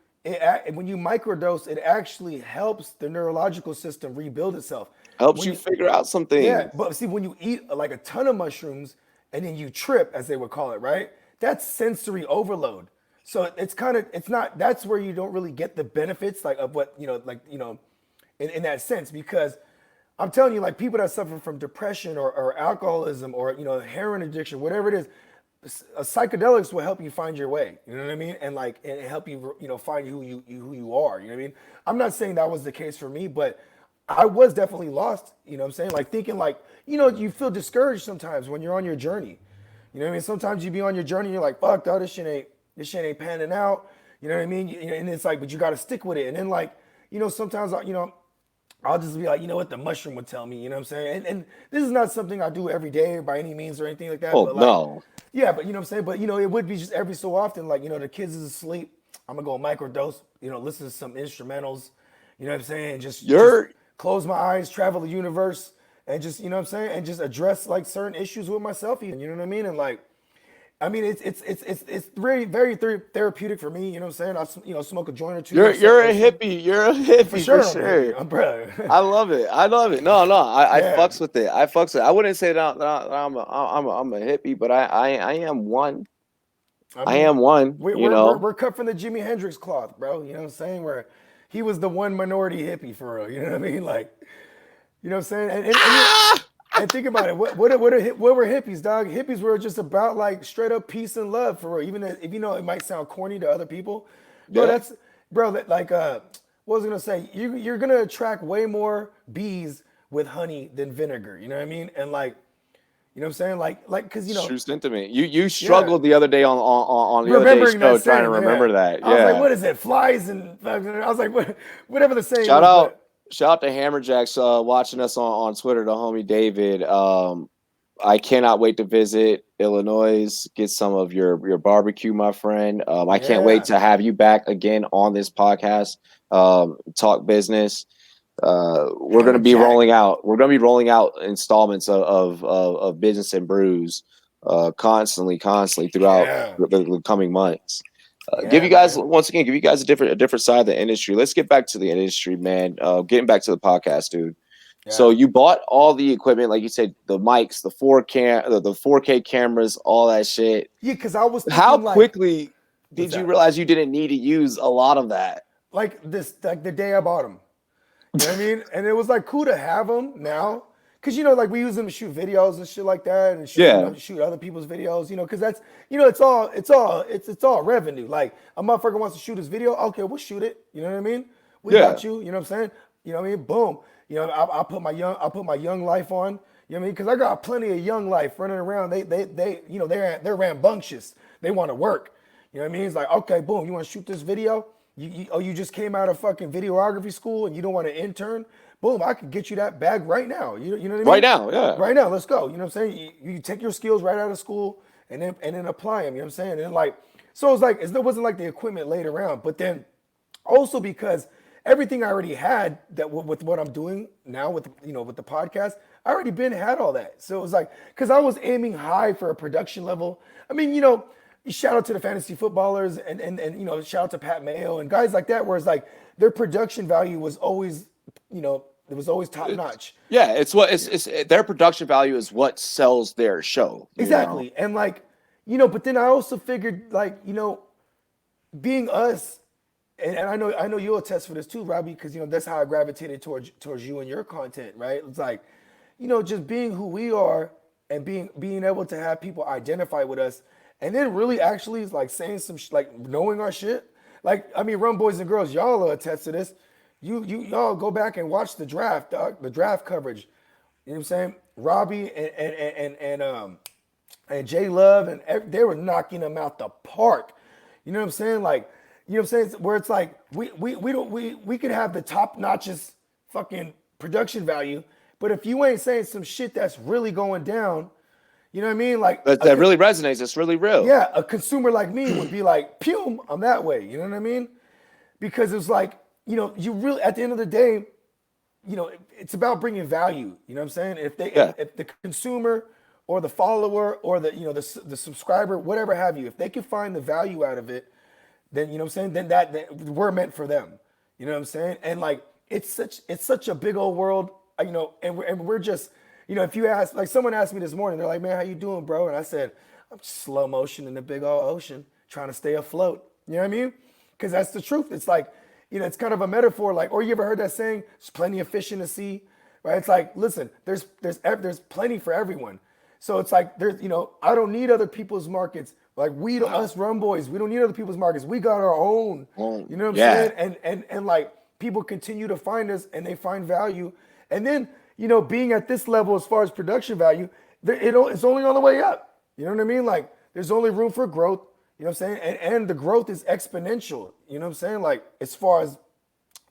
when you microdose, it actually helps the neurological system rebuild itself. Helps you figure out some things. Yeah, but see, when you eat like a ton of mushrooms and then you trip, as they would call it, right? That's sensory overload. So that's where you don't really get the benefits, like, of what, you know, like, you know, in that sense, because I'm telling you, like, people that suffer from depression or alcoholism, or, you know, heroin addiction, whatever it is, psychedelics will help you find your way. You know what I mean? And like, and help you, you know, find who you are. You know what I mean? I'm not saying that was the case for me, but I was definitely lost. You know what I'm saying? Like, thinking, like, you know, you feel discouraged sometimes when you're on your journey. You know what I mean? Sometimes you be on your journey and you're like, fuck, dog, this shit ain't panning out. You know what I mean? And it's like, but you got to stick with it. And then, like, you know, sometimes, you know, I'll just be like, you know what, the mushroom would tell me, you know what I'm saying? And this is not something I do every day by any means or anything like that. Oh, but like, no. Yeah, but you know what I'm saying? But, you know, it would be just every so often, like, you know, the kids is asleep, I'm going to go microdose, you know, listen to some instrumentals, you know what I'm saying? Just close my eyes, travel the universe, and just, you know what I'm saying? And just address, like, certain issues with myself even, you know what I mean? And, like, I mean, it's very, very therapeutic for me. You know what I'm saying? I, you know, smoke a joint or two. You're a hippie. You're a hippie for sure. I'm proud. I love it. I fucks with it. I fucks with it. I wouldn't say that I'm a hippie, but I am one. I am one. We're cut from the Jimi Hendrix cloth, bro. You know what I'm saying? Where he was the one minority hippie for real. You know what I mean? Like, you know what I'm saying? And think about it. What were hippies, dog? Hippies were just about, like, straight up peace and love for real. Even if, you know, it might sound corny to other people, but like, what was I gonna say? You're gonna attract way more bees with honey than vinegar. You know what I mean? And, like, you know what I'm saying? Like, cause, you know, true sentiment. You struggled the other day on the other day's show trying to remember that. Yeah. I was like, what is it? Flies and I was like, whatever the saying. Shout out to Hammerjacks watching us on Twitter, the homie David. I cannot wait to visit Illinois, get some of your barbecue, my friend. I can't wait to have you back again on this podcast. Talk business. We're going to be rolling out. We're going to be rolling out installments of Business and Brews constantly throughout the coming months. Give you guys a different side of the industry. Let's get back to the industry, man. Getting back to the podcast, dude. Yeah. So you bought all the equipment, like you said, the mics, the 4K cameras, all that shit. Yeah, because I was thinking, how quickly did you realize you didn't need to use a lot of that? Like the day I bought them. You know what I mean? And it was like cool to have them now. Cause like we use them to shoot videos and shit like that, and shoot other people's videos. Cause that's it's all revenue. Like a motherfucker wants to shoot his video, okay, we'll shoot it. You know what I mean? We got you. You know what I'm saying? You know what I mean? Boom. I'll put my young life on. You know what I mean? Cause I got plenty of young life running around. They're rambunctious. They want to work. You know what I mean? It's like, okay, boom. You want to shoot this video? You just came out of fucking videography school and you don't want to intern? Boom, I can get you that bag right now. You know what I mean? Right now, yeah. Right now, let's go. You know what I'm saying? You take your skills right out of school and then apply them. You know what I'm saying? And so it's like it wasn't like the equipment laid around, but then also because everything I already had that with what I'm doing now with the podcast, I already had all that. So it was like because I was aiming high for a production level. I mean, shout out to the fantasy footballers and shout out to Pat Mayo and guys like that, where it's like their production value was always it was always top notch. Yeah, it's their production value is what sells their show. Exactly. And but then I also figured being us, and I know you'll attest for this too, Robbie, because that's how I gravitated towards you and your content, right? It's like, just being who we are and being able to have people identify with us, and then really actually like saying some like knowing our shit. Like, I mean, Rumboyz and girls, y'all will attest to this. Y'all go back and watch the draft, dog, the draft coverage. You know what I'm saying? Robbie and J Love and they were knocking them out the park. You know what I'm saying? Like, you know what I'm saying? Where it's like we could have the top notches fucking production value, but if you ain't saying some shit that's really going down, you know what I mean? Like that really resonates. It's really real. Yeah, a consumer like me would be like, "Pew, I'm that way." You know what I mean? Because it's like, you really, at the end of the day, it's about bringing value. You know what I'm saying? If the consumer or the follower or the subscriber, whatever have you, if they can find the value out of it, then you know what I'm saying. Then that we're meant for them. You know what I'm saying? And like it's such a big old world. And we're just if you ask, like someone asked me this morning, they're like, "Man, how you doing, bro?" And I said, "I'm slow motion in the big old ocean, trying to stay afloat." You know what I mean? Because that's the truth. It's like, it's kind of a metaphor, like, or you ever heard that saying, "There's plenty of fish in the sea," right? It's like, listen, there's plenty for everyone. So it's like, I don't need other people's markets. Like us Rumboyz, we don't need other people's markets. We got our own. You know what I'm saying? And like people continue to find us and they find value. And then, being at this level as far as production value, it's only on the way up. You know what I mean? Like there's only room for growth. You know what I'm saying? And the growth is exponential. You know what I'm saying? Like as far as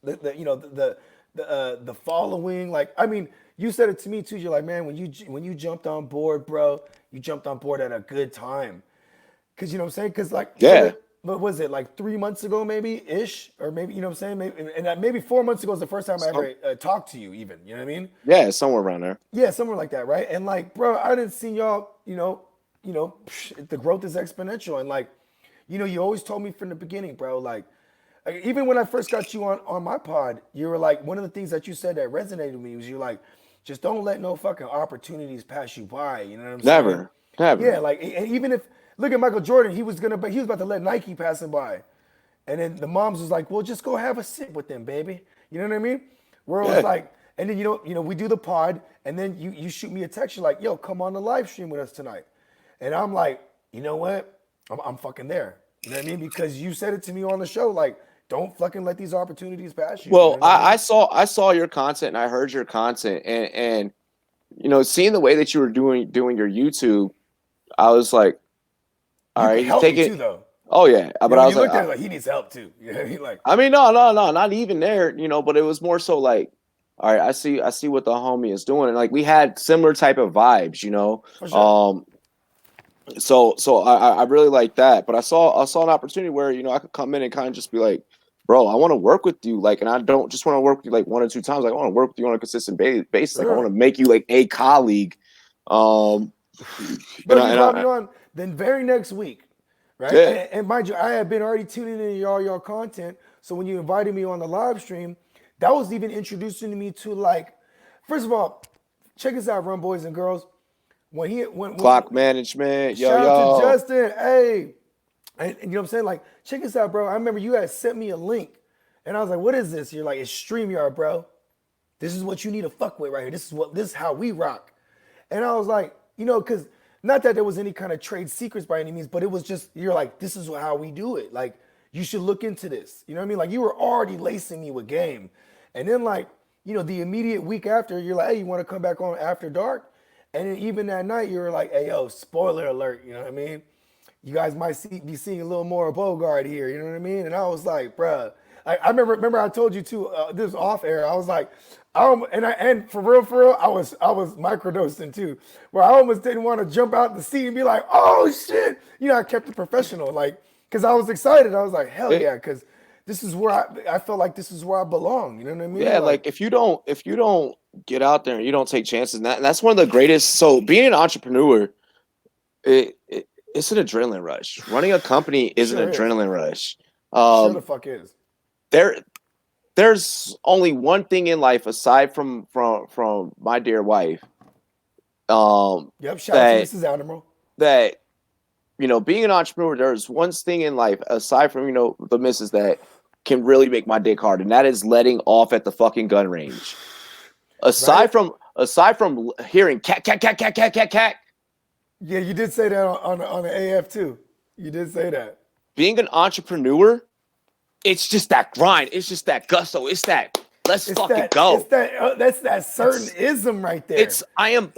the following, like, I mean, you said it to me too. You're like, man, when you jumped on board, bro, you jumped on board at a good time. Cause you know what I'm saying? Cause like, what was it, like 3 months ago, maybe ish, or maybe, you know what I'm saying? Maybe 4 months ago was the first time I ever talked to you even, you know what I mean? Yeah, somewhere around there. Yeah, somewhere like that, right? And like, bro, I didn't see y'all, the growth is exponential. And like, you always told me from the beginning, bro, like even when I first got you on my pod, you were like, one of the things that you said that resonated with me was you're like, just don't let no fucking opportunities pass you by. You know what I'm saying? Never. Yeah, like, and even if, look at Michael Jordan, he was about to let Nike pass him by. And then the moms was like, well, just go have a sip with them, baby. You know what I mean? Where it was like, and then, we do the pod, and then you shoot me a text, you're like, yo, come on the live stream with us tonight. And I'm like, you know what? I'm fucking there. You know what I mean? Because you said it to me on the show, like, don't fucking let these opportunities pass you. Well, you know what I mean? I saw your content and I heard your content and seeing the way that you were doing your YouTube, I was like, all right, help me too, though. Oh yeah, but I was like, he needs help too. You know what I mean? Like, I mean, no, not even there, but it was more so like, all right, I see what the homie is doing. And like we had similar type of vibes, you know. For sure. So I really like that. But I saw an opportunity where, you know, I could come in and kind of just be like, bro, I want to work with you. Like, and I don't just want to work with you like 1 or 2 times. Like, I want to work with you on a consistent basis. Like, I want to make you like a colleague. But you brought me on then very next week, right? Yeah. And mind you, I had been already tuning in y'all content. So when you invited me on the live stream, that was even introducing me to like, first of all, check us out, Rumboyz and girls. When Clock management, shout out to Justin, hey, and you know what I'm saying? Like, check us out, bro. I remember you had sent me a link, and I was like, "What is this?" You're like, "It's StreamYard, bro. This is what you need to fuck with right here. This is how we rock." And I was like, you know, because not that there was any kind of trade secrets by any means, but it was just you're like, "This is how we do it. Like, you should look into this." You know what I mean? Like, you were already lacing me with game, and then like, you know, the immediate week after, you're like, "Hey, you want to come back on After Dark?" And then even that night, you were like, "Hey, yo, spoiler alert," you know what I mean? You guys might be seeing a little more of Bogart here, you know what I mean? And I was like, bruh, I remember I told you too, this was off air. I was like, and for real, I was microdosing too, where I almost didn't want to jump out the seat and be like, "Oh shit," you know, I kept it professional, like, because I was excited. I was like, hell yeah, because this is where I felt like this is where I belong. You know what I mean? Yeah, like if you don't get out there and you don't take chances, and that's one of the greatest. So being an entrepreneur, it's an adrenaline rush. Running a company is an adrenaline rush. Sure the fuck is. There's only one thing in life aside from my dear wife. Yep, shout out to Mrs. Admiral. That, you know, being an entrepreneur, there's one thing in life aside from, you know, the missus that can really make my dick hard, and that is letting off at the fucking gun range. Aside from hearing cat. Yeah, you did say that on the AF too. You did say that. Being an entrepreneur, it's just that grind. It's just that gusto. It's that go. It's that that's that certain ism right there. It's I am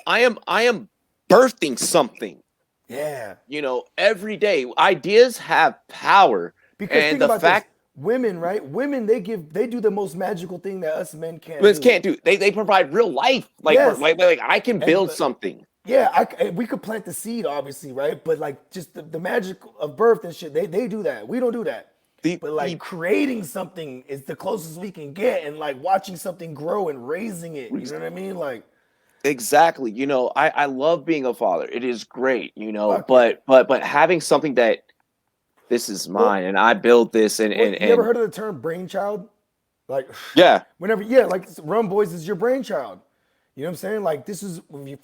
birthing something. Yeah. You know, every day ideas have power. Because and think the about fact this. Women, right? Women, they do the most magical thing that us men can't do. They provide real life. Like, yes. like I can build something. Yeah, we could plant the seed, obviously, right? But like just the magic of birth and shit, they do that. We don't do that. But like creating something is the closest we can get, and like watching something grow and raising it. You know what I mean? Like exactly. You know, I love being a father. It is great, you know, but having something that this is mine and I built this and you ever heard of the term brainchild? Like yeah. Like Rumboyz is your brainchild. You know what I'm saying? Like this is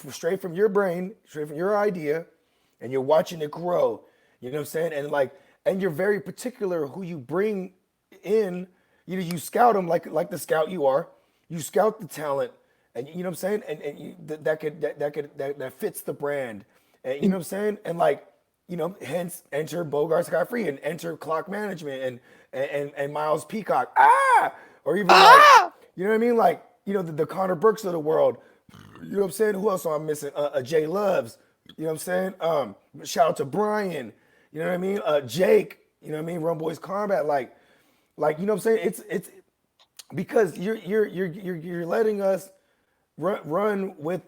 straight from your brain, straight from your idea, and you're watching it grow. You know what I'm saying? And you're very particular who you bring in. You know, you scout them like the scout you are. You scout the talent, and you know what I'm saying? And that fits the brand. And you know what I'm saying? And like, you know, hence enter Bogart Scott Free and enter Clock Management and Miles Peacock. Or even like, you know what I mean? Like, you know, the Connor Burks of the world. You know what I'm saying? Who else am I missing? Jay Loves. You know what I'm saying? Shout out to Brian. You know what I mean? Jake. You know what I mean? Rumboyz Combat. Like, you know what I'm saying? It's because you're letting us run with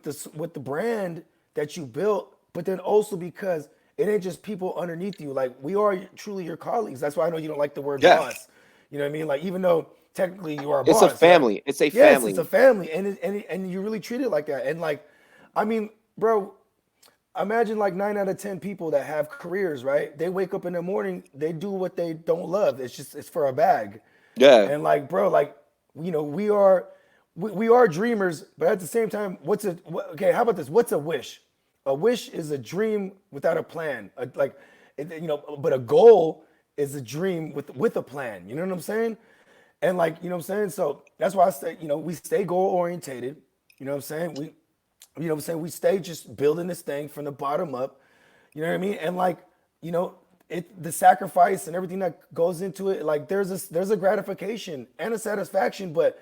the brand that you built, but then also because it ain't just people underneath you. Like we are truly your colleagues. That's why I know you don't like the word boss. You know what I mean? Like even though technically you are a boss. It's a family. Right? It's a family. Yes, it's a family, and you really treat it like that. And like, I mean, bro, imagine like 9 out of 10 people that have careers, right? They wake up in the morning, they do what they don't love. It's for a bag. Yeah. And like, bro, like, you know, we are dreamers, but at the same time, how about this? What's a wish? A wish is a dream without a plan. You know, but a goal is a dream with a plan. You know what I'm saying? And like, you know what I'm saying? So that's why I say, you know, we stay goal orientated. You know what I'm saying? We stay just building this thing from the bottom up. You know what I mean? And like, you know, the sacrifice and everything that goes into it, like there's a gratification and a satisfaction, but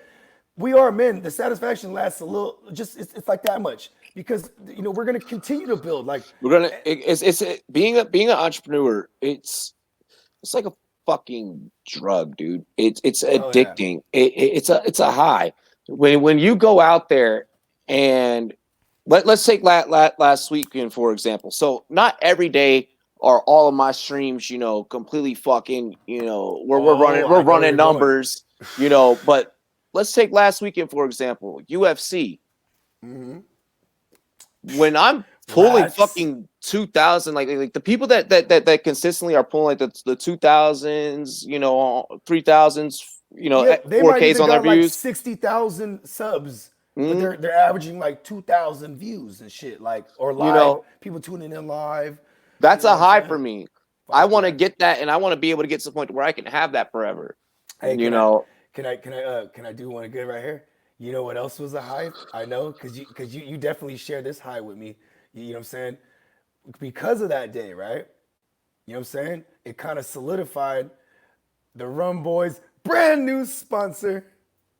we are men. The satisfaction lasts a little, just it's like that much because you know we're gonna continue to build. Like it's being an entrepreneur. It's like a fucking drug, dude. It's addicting. Yeah. It's a high. when you go out there and let's take last weekend for example. So not every day are all of my streams, completely fucking, we're running numbers, but let's take last weekend for example, UFC. Mm-hmm. When I'm pulling fucking 2,000, like the people that consistently are pulling like the 2,000s, 3,000s, they 4Ks on their views, like 60,000 subs, but they're averaging like 2,000 views and shit, like, or live, people tuning in live. That's a high for me. I want to get that, and I want to be able to get to the point where I can have that forever. Hey, can I do one good right here? You know what else was a high? I know, because you definitely share this high with me. You know what I'm saying? Because of that day, right? You know what I'm saying? It kind of solidified the Rumboyz brand new sponsor,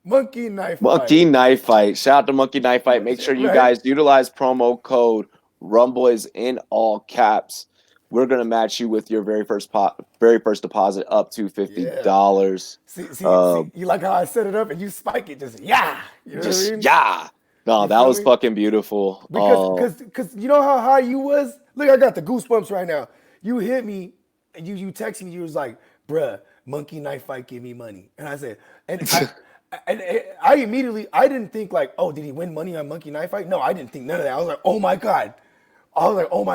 Monkey Knife Fight. Monkey Knife Fight. Shout out to Monkey Knife Fight. Make sure you guys utilize promo code Rumboyz in all caps. We're gonna match you with your very first deposit up to $50. See, you like how I set it up and you spike it, just You know what I mean? Yeah. No, that was fucking beautiful. Because you know how high you was? Look, I got the goosebumps right now. You hit me and you text me, you was like, bruh, Monkey Knife Fight, give me money. And I said, I immediately, I didn't think like, oh, did he win money on Monkey Knife Fight? No, I didn't think none of that. I was like, oh my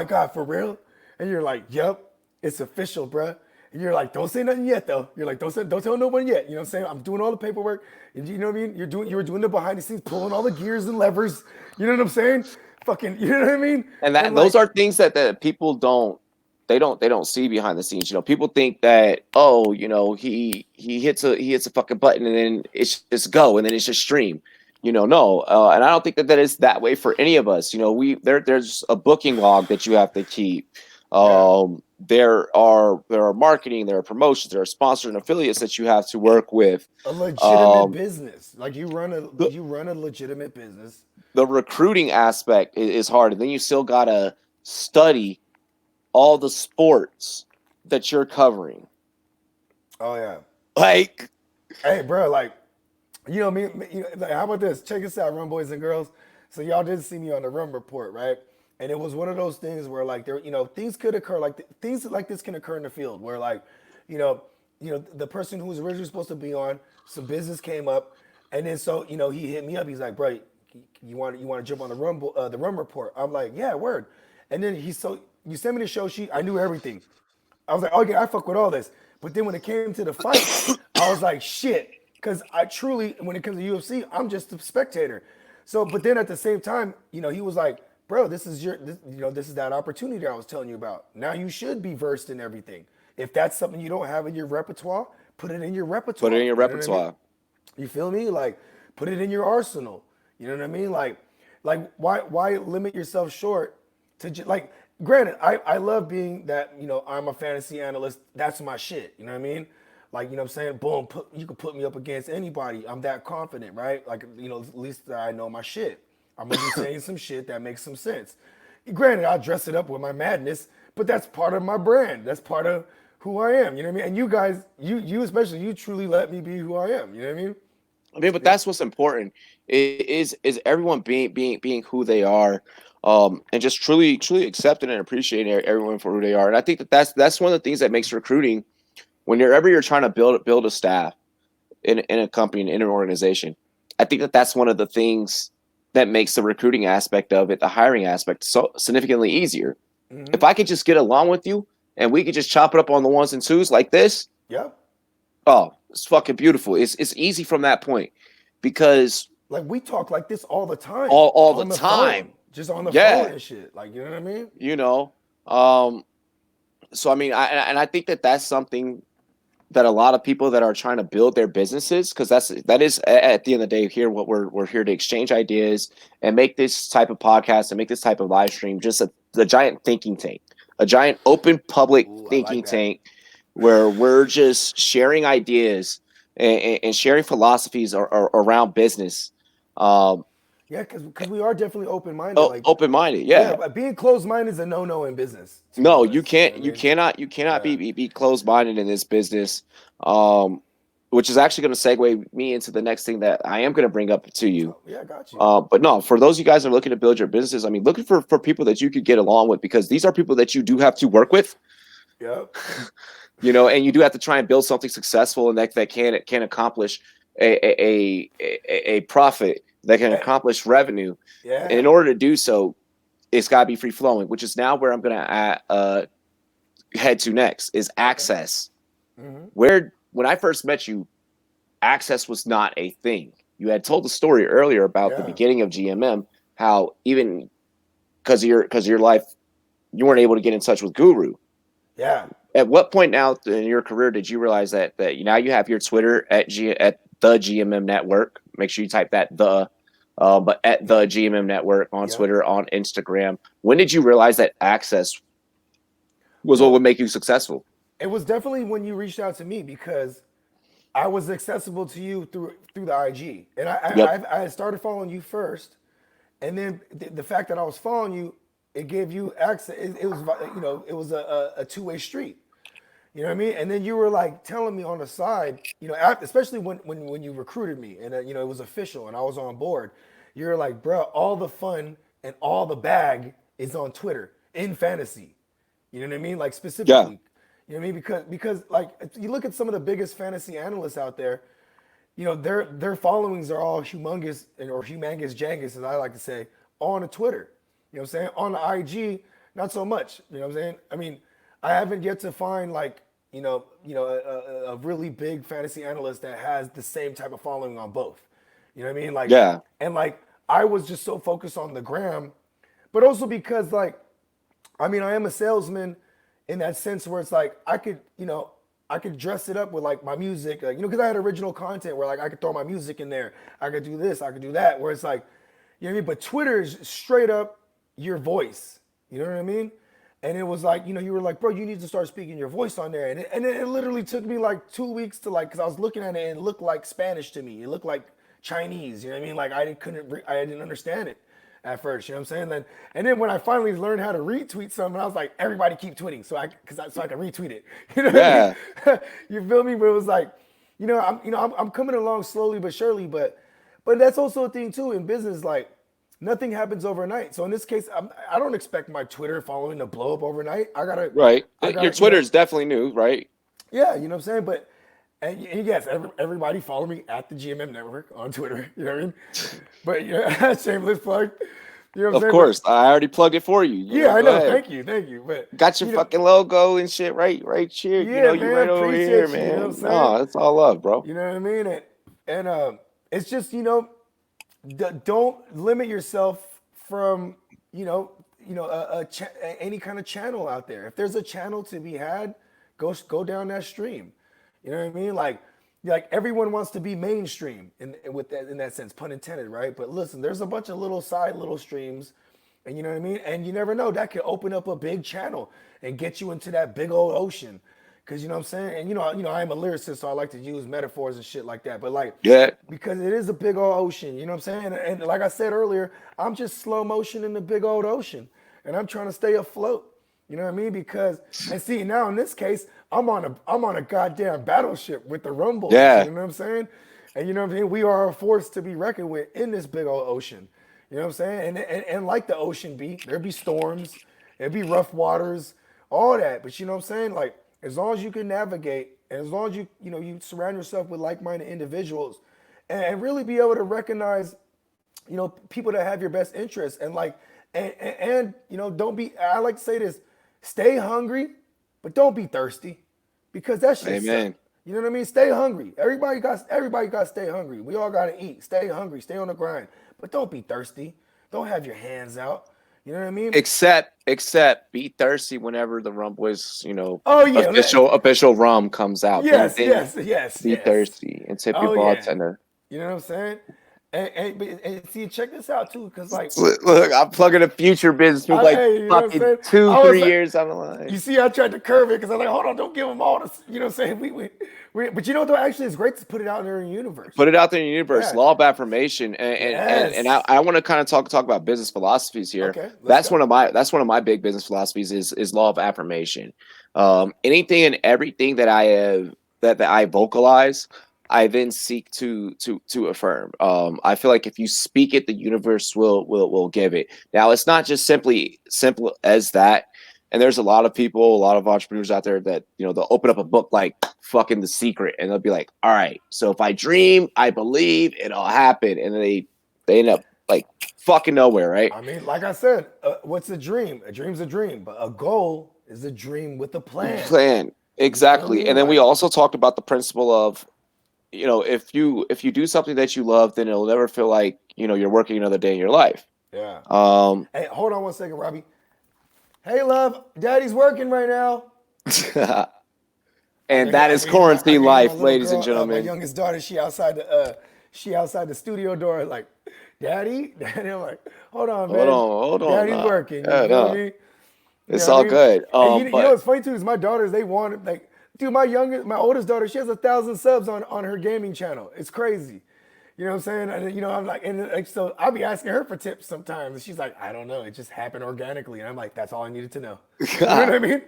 God, for real? And you're like, yep, it's official, bruh. And you're like, don't say nothing yet, though. You're like, don't tell no one yet. You know what I'm saying? I'm doing all the paperwork. And you know what I mean? You were doing the behind the scenes, pulling all the gears and levers. You know what I'm saying? Fucking, you know what I mean? And those are things that people don't see behind the scenes. People think that, he hits a fucking button and then it's just go and then it's just stream. No. And I don't think that is that way for any of us. There's a booking log that you have to keep. There are marketing, there are promotions, there are sponsors and affiliates that you have to work with. A legitimate business. Like you run a legitimate business. The recruiting aspect is hard. And then you still gotta study all the sports that you're covering. Oh yeah. Like, hey bro, like, like, how about this? Check this out, Rumboyz and girls. So y'all did see me on the Rum Report, right? And it was one of those things where like there, things could occur, like things like this can occur in the field where like, the person who was originally supposed to be on, some business came up, and then so he hit me up. He's like, bro, you want to jump on the Rum Report? I'm like, yeah, word. And then you sent me the show sheet. I knew everything. I was like, okay, I fuck with all this. But then when it came to the fight, I was like, shit. Because I truly, when it comes to UFC, I'm just a spectator. So, but then at the same time, he was like, bro, this is that opportunity I was telling you about. Now you should be versed in everything. If that's something you don't have in your repertoire, put it in your repertoire. Put it in your repertoire. You know what I mean? You feel me? Like, put it in your arsenal. You know what I mean? Like why limit yourself short to like, granted, I love being that, I'm a fantasy analyst. That's my shit. You know what I mean? Like, you know what I'm saying? Boom, you can put me up against anybody. I'm that confident, right? Like, at least I know my shit. I'm going to be saying some shit that makes some sense. Granted, I'll dress it up with my madness, but that's part of my brand. That's part of who I am. You know what I mean? And you guys, you especially, you truly let me be who I am. You know what I mean? But that's what's important is everyone being who they are, and just truly accepting and appreciating everyone for who they are. And I think that's one of the things that makes recruiting, whenever you're trying to build a staff in a company, in an organization, I think that's one of the things that makes the recruiting aspect of it, the hiring aspect, so significantly easier. Mm-hmm. If I could just get along with you and we could just chop it up on the ones and twos like this, oh, it's fucking beautiful. It's easy from that point, because like we talk like this all the time, all the time, phone, just on the phone and shit. Like, you know what I mean? So I mean, I think that's something that a lot of people that are trying to build their businesses, because that is at the end of the day here what we're here to exchange ideas and make this type of podcast and make this type of live stream just a giant thinking tank, a giant open public thinking tank where we're just sharing ideas and sharing philosophies around business. Yeah, because we are definitely open-minded. Open-minded, yeah. But being closed-minded is a no-no in business. No, you can't. You cannot be closed-minded in this business. which is actually going to segue me into the next thing that I am going to bring up to you. Oh, yeah, I got you. But no, for those of you guys that are looking to build your businesses, I mean, looking for people that you could get along with, because these are people that you do have to work with. Yep. You know, and you do have to try and build something successful and that can accomplish a profit, that can accomplish revenue. Yeah. And in order to do so, it's got to be free flowing, which is now where I'm going to head to next is access. Mm-hmm. When I first met you, access was not a thing. You had told the story earlier about the beginning of gMm, how even because of your life, you weren't able to get in touch with Guru. Yeah. At what point now in your career did you realize that now you have your Twitter at the gMm network? Make sure you type that but at the gMm network on Twitter, on Instagram. When did you realize that access was what would make you successful? It was definitely when you reached out to me, because I was accessible to you through the IG, and I had started following you first, and then the fact that I was following you, it gave you access. It was, you know, it was a two-way street. You know what I mean? And then you were like telling me on the side, you know, especially when you recruited me and you know, it was official and I was on board. You were like, bro, all the fun and all the bag is on Twitter in fantasy. You know what I mean? Like specifically. Yeah. You know what I mean? Because like you look at some of the biggest fantasy analysts out there, you know, their followings are all humongous or humongous jangus, as I like to say, on the Twitter. You know what I'm saying? On the IG, not so much. You know what I'm saying? I mean, I haven't yet to find like, a really big fantasy analyst that has the same type of following on both. You know what I mean? Like, yeah. And like, I was just so focused on the gram, but also because like, I mean, I am a salesman in that sense where it's like, I could dress it up with like my music, like, you know, cause I had original content where like I could throw my music in there. I could do this, I could do that, where it's like, you know what I mean? But Twitter is straight up your voice. You know what I mean? And it was like, you know, you were like, bro, you need to start speaking your voice on there. And it literally took me like 2 weeks to like, cause I was looking at it and it looked like Spanish to me. It looked like Chinese, you know what I mean? Like I didn't understand it at first, you know what I'm saying? And then when I finally learned how to retweet something, I was like, everybody keep tweeting so I can retweet it. You know what I mean? You feel me? But it was like, I'm coming along slowly but surely, but that's also a thing too in business, like, nothing happens overnight. So in this case, I don't expect my Twitter following to blow up overnight. Your Twitter is definitely new, right? Yeah, you know what I'm saying? But and yes, everybody follow me at the gMm network on Twitter. You know what I mean? But yeah, shameless plug. You know what I'm saying? Of course, I already plugged it for you. Yeah, I know. Thank you. But got your fucking logo and shit right here. Yeah, you right over here, man. You know what I'm saying? Oh, it's all love, bro. You know what I mean? And it's just, don't limit yourself from any kind of channel out there. If there's a channel to be had, go down that stream. You know what I mean? Like everyone wants to be mainstream in that sense, pun intended, right? But listen, there's a bunch of little streams, and you know what I mean? And you never know, that could open up a big channel and get you into that big old ocean. Cause you know what I'm saying? And I am a lyricist, so I like to use metaphors and shit like that. But like, because it is a big old ocean, you know what I'm saying? And like I said earlier, I'm just slow motion in the big old ocean. And I'm trying to stay afloat. You know what I mean? Because, and see, now in this case, I'm on a goddamn battleship with the Rumboyz. Yeah. You know what I'm saying? And you know what I mean? We are a force to be reckoned with in this big old ocean. You know what I'm saying? And like the ocean be, there'd be storms, there'd be rough waters, all that. But you know what I'm saying? Like, as long as you can navigate, and as long as you surround yourself with like-minded individuals, and really be able to recognize, people that have your best interests, and like, and don't be. I like to say this: stay hungry, but don't be thirsty, because that shit. Amen. You know what I mean? Stay hungry. Everybody got to stay hungry. We all got to eat. Stay hungry. Stay on the grind, but don't be thirsty. Don't have your hands out. You know what I mean? Except be thirsty whenever the Rumboyz, official rum comes out. Yes. Be thirsty and tip your bartender. You know what I'm saying? And see, check this out too, because like, look, I'm plugging a future business for fucking 2-3 years on the line. You see, I tried to curve it because I'm like, hold on, don't give them all this. You know what I'm saying? But you know what, though? Actually, it's great to put it out there in the universe. Put it out there in the universe. Yeah. Law of affirmation, and I want to kind of talk about business philosophies here. Okay, that's one of my big business philosophies is law of affirmation. Anything and everything that I have that I vocalize, I then seek to affirm. I feel like if you speak it, the universe will give it. Now, it's not just simple as that. And there's a lot of people, a lot of entrepreneurs out there that, you know, they'll open up a book like fucking The Secret, and they'll be like, all right, so if I dream, I believe it'll happen. And then they end up like fucking nowhere, right? I mean, like I said, what's a dream? A dream's a dream, but a goal is a dream with a plan. Exactly. And then we also talked about the principle of, you know, if you do something that you love, then it'll never feel like, you know, you're working another day in your life. Yeah. Hey, hold on one second, Robbie. Hey, love, Daddy's working right now. And that is quarantine life, ladies and gentlemen. My youngest daughter, she outside the studio door, like, Daddy. I'm like, hold on, man. Hold on. Daddy's working. You know what I mean? It's all good. And you know what's funny too is my daughters, they want, like, dude, my oldest daughter, she has 1,000 subs on her gaming channel. It's crazy. You know what I'm saying? And, you know, I'm like, and like, so I'll be asking her for tips sometimes. And she's like, I don't know. It just happened organically. And I'm like, that's all I needed to know. You know what I mean?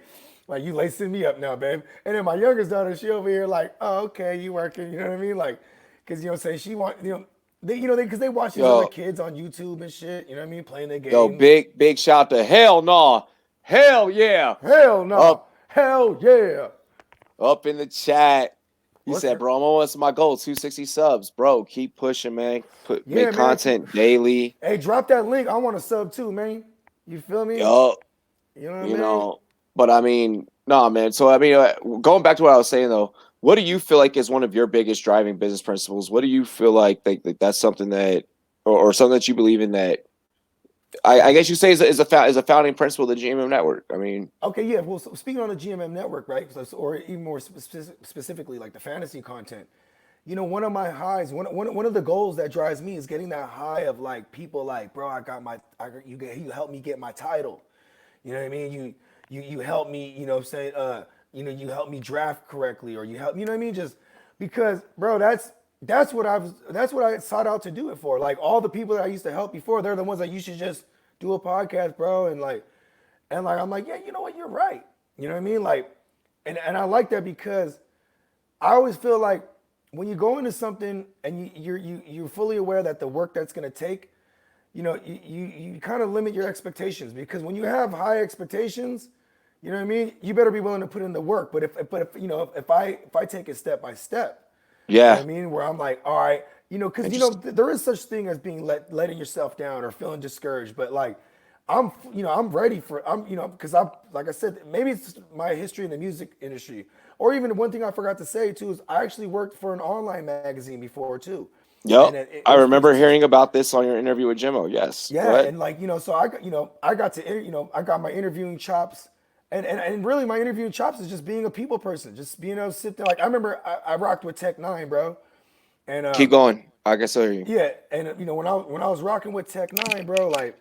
Like, you lacing me up now, babe. And then my youngest daughter, she over here like, oh, okay, you working. You know what I mean? Like, because, you know what I'm saying? She want, you know, because they watch these other kids on YouTube and shit. You know what I mean? Playing their games. Yo, big shout to hell no. Hell yeah. Hell no. Hell yeah. Up in the chat. He said, bro, I'm almost my goal, 260 subs. Bro, keep pushing, man. Make content daily. Hey, drop that link. I want a sub too, man. You feel me? Yo. You know what I mean? You know, but I mean, nah, man. So, I mean, going back to what I was saying, though, what do you feel like is one of your biggest driving business principles? What do you feel like that's something that, or something that you believe in that, I guess you say is a founding principle of the gMm network? I mean, okay, yeah. Well, so speaking on the gMm network, right? Or even more specifically, like the fantasy content. You know, one of my highs, one of the goals that drives me is getting that high of like people like, bro, you helped me get my title. You know what I mean? You helped me. You know, say, you helped me draft correctly, or you know what I mean? Just because, bro, that's what I sought out to do it for. Like all the people that I used to help before, they're the ones that you should just do a podcast, bro. And I'm like, yeah, you know what? You're right. You know what I mean? Like, and I like that because I always feel like when you go into something and you're fully aware that the work that's going to take, you know, you kind of limit your expectations, because when you have high expectations, you know what I mean? You better be willing to put in the work. But if I take it step by step, yeah, you know what I mean, where I'm like, all right, you know, because, you know, there is such thing as being letting yourself down or feeling discouraged. But like, I'm ready for, because like I said, maybe it's my history in the music industry. Or even one thing I forgot to say too is I actually worked for an online magazine before too. Yep. I remember hearing about this on your interview with Jimmo. Yes. Yeah. And like, you know, so I got my interviewing chops. And really, my interviewing chops is just being a people person, just being able to sit there. Like I remember, I rocked with Tech Nine, bro. And keep going. I guess so. Yeah, and you know, when I was rocking with Tech Nine, bro, like,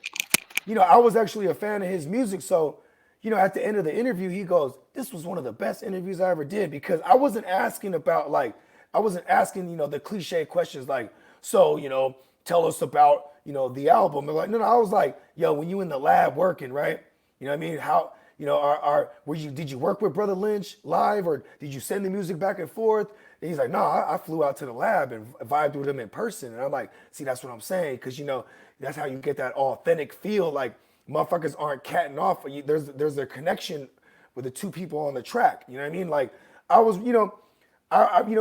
you know, I was actually a fan of his music. So, you know, at the end of the interview, he goes, "This was one of the best interviews I ever did," because I wasn't asking, you know, the cliche questions like, so, you know, tell us about, you know, the album. And like, no, I was like, yo, when you in the lab working, right? You know what I mean? How, you know, did you work with Brother Lynch live, or did you send the music back and forth? And he's like, no, I flew out to the lab and vibed with him in person. And I'm like, see, that's what I'm saying. Because, you know, that's how you get that authentic feel. Like motherfuckers aren't catting off. There's a connection with the two people on the track. You know what I mean? Like I was, you know,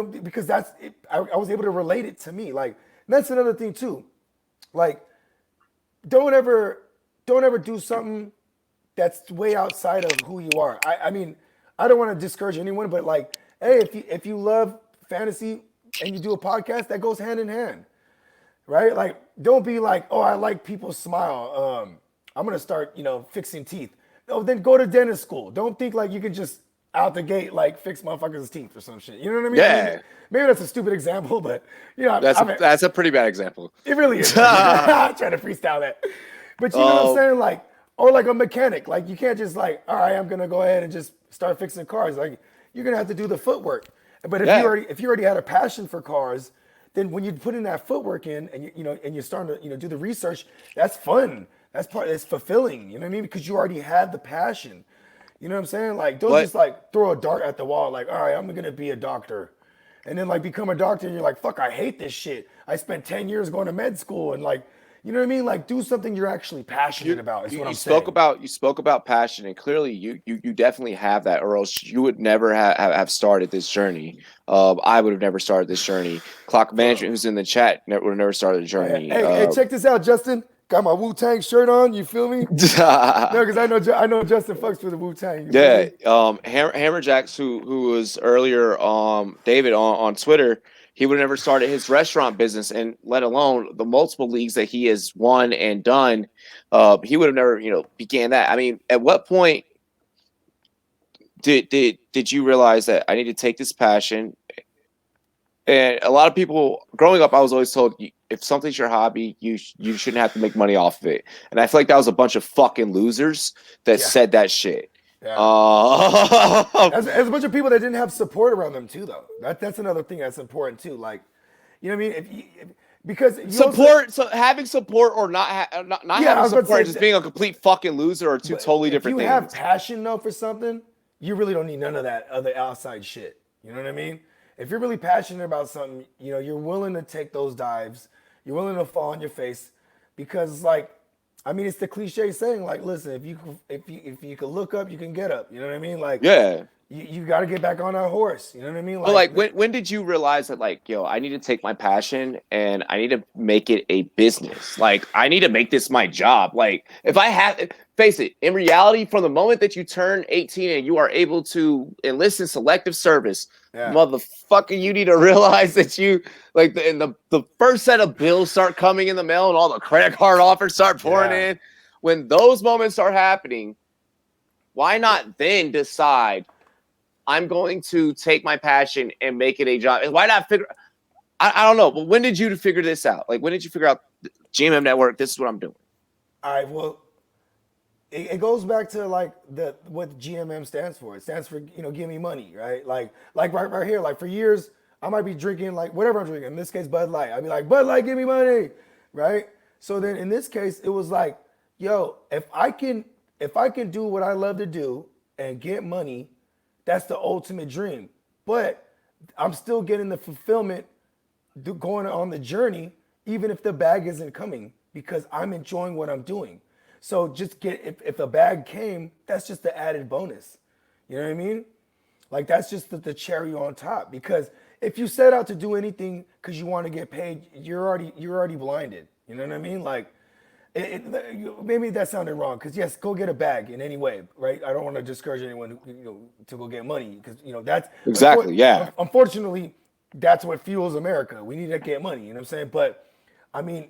because that's it, I was able to relate it to me. Like that's another thing too. Like don't ever do something that's way outside of who you are. I mean, I don't want to discourage anyone, but like, hey, if you love fantasy and you do a podcast, that goes hand in hand, right? Like, don't be like, oh, I like people's smile. I'm gonna start, you know, fixing teeth. No, then go to dentist school. Don't think like you can just out the gate like fix motherfuckers' teeth or some shit. You know what I mean? Yeah. I mean, maybe that's a stupid example, but you know, that's a pretty bad example. It really is. I'm trying to freestyle that, but you know what I'm saying, like. Or like a mechanic, like you can't just like, all right, I'm gonna go ahead and just start fixing cars. Like you're gonna have to do the footwork. But if you already had a passion for cars, then when you put in that footwork in, and you're starting to do the research, that's fun. It's fulfilling. You know what I mean? Because you already had the passion. You know what I'm saying? Like don't just like throw a dart at the wall. Like all right, I'm gonna be a doctor, and then like become a doctor and you're like, fuck, I hate this shit. I spent 10 years going to med school and like, you know what I mean? Like do something you're actually passionate about is what I'm saying. You spoke about passion, and clearly you definitely have that, or else you would never have started this journey. I would have never started this journey. Clock Management, who's in the chat, would have never started the journey. Hey, check this out, Justin. Got my Wu-Tang shirt on. You feel me? No, because I know Justin fucks with the Wu-Tang. Yeah. Hammer Jacks, who was earlier, David on Twitter, he would have never started his restaurant business, and let alone the multiple leagues that he has won and done. He would have never, began that. I mean, at what point did you realize that I need to take this passion? And a lot of people growing up, I was always told, if something's your hobby, you shouldn't have to make money off of it. And I feel like that was a bunch of fucking losers that said that shit. Yeah. As a bunch of people that didn't have support around them too, though. That's another thing that's important too. Like, you know what I mean? Because support, so having support or not having support, just being a complete fucking loser, are two totally different things. If you have passion though for something, you really don't need none of that other outside shit. You know what I mean? If you're really passionate about something, you're willing to take those dives. You're willing to fall on your face, because like, I mean, it's the cliche saying, like, listen, if you can look up, you can get up. You know what I mean? Like, yeah, you got to get back on that horse. You know what I mean? Like, when did you realize that, like, I need to take my passion and I need to make it a business? Like, I need to make this my job. Like, face it, in reality, from the moment that you turn 18 and you are able to enlist in selective service, motherfucker, you need to realize that you, like, the first set of bills start coming in the mail and all the credit card offers start pouring in. When those moments start happening, why not then decide, I'm going to take my passion and make it a job? And why not figure? I don't know. But when did you figure this out? Like, when did you figure out gMm Network? This is what I'm doing. All right. Well, it goes back to like what gMm stands for. It stands for give me money, right? Like right here. Like for years, I might be drinking like whatever I'm drinking. In this case, Bud Light. I'd be like, Bud Light, give me money, right? So then in this case, it was like, yo, if I can do what I love to do and get money, that's the ultimate dream. But I'm still getting the fulfillment going on the journey, even if the bag isn't coming, because I'm enjoying what I'm doing. So just if a bag came, that's just the added bonus. You know what I mean? Like that's just the cherry on top. Because if you set out to do anything because you want to get paid, you're already blinded. You know what I mean? Like, maybe that sounded wrong, because yes, go get a bag in any way, right? I don't want to discourage anyone to go get money, because that's exactly unfortunately, that's what fuels America. We need to get money. You know what I'm saying? But I mean,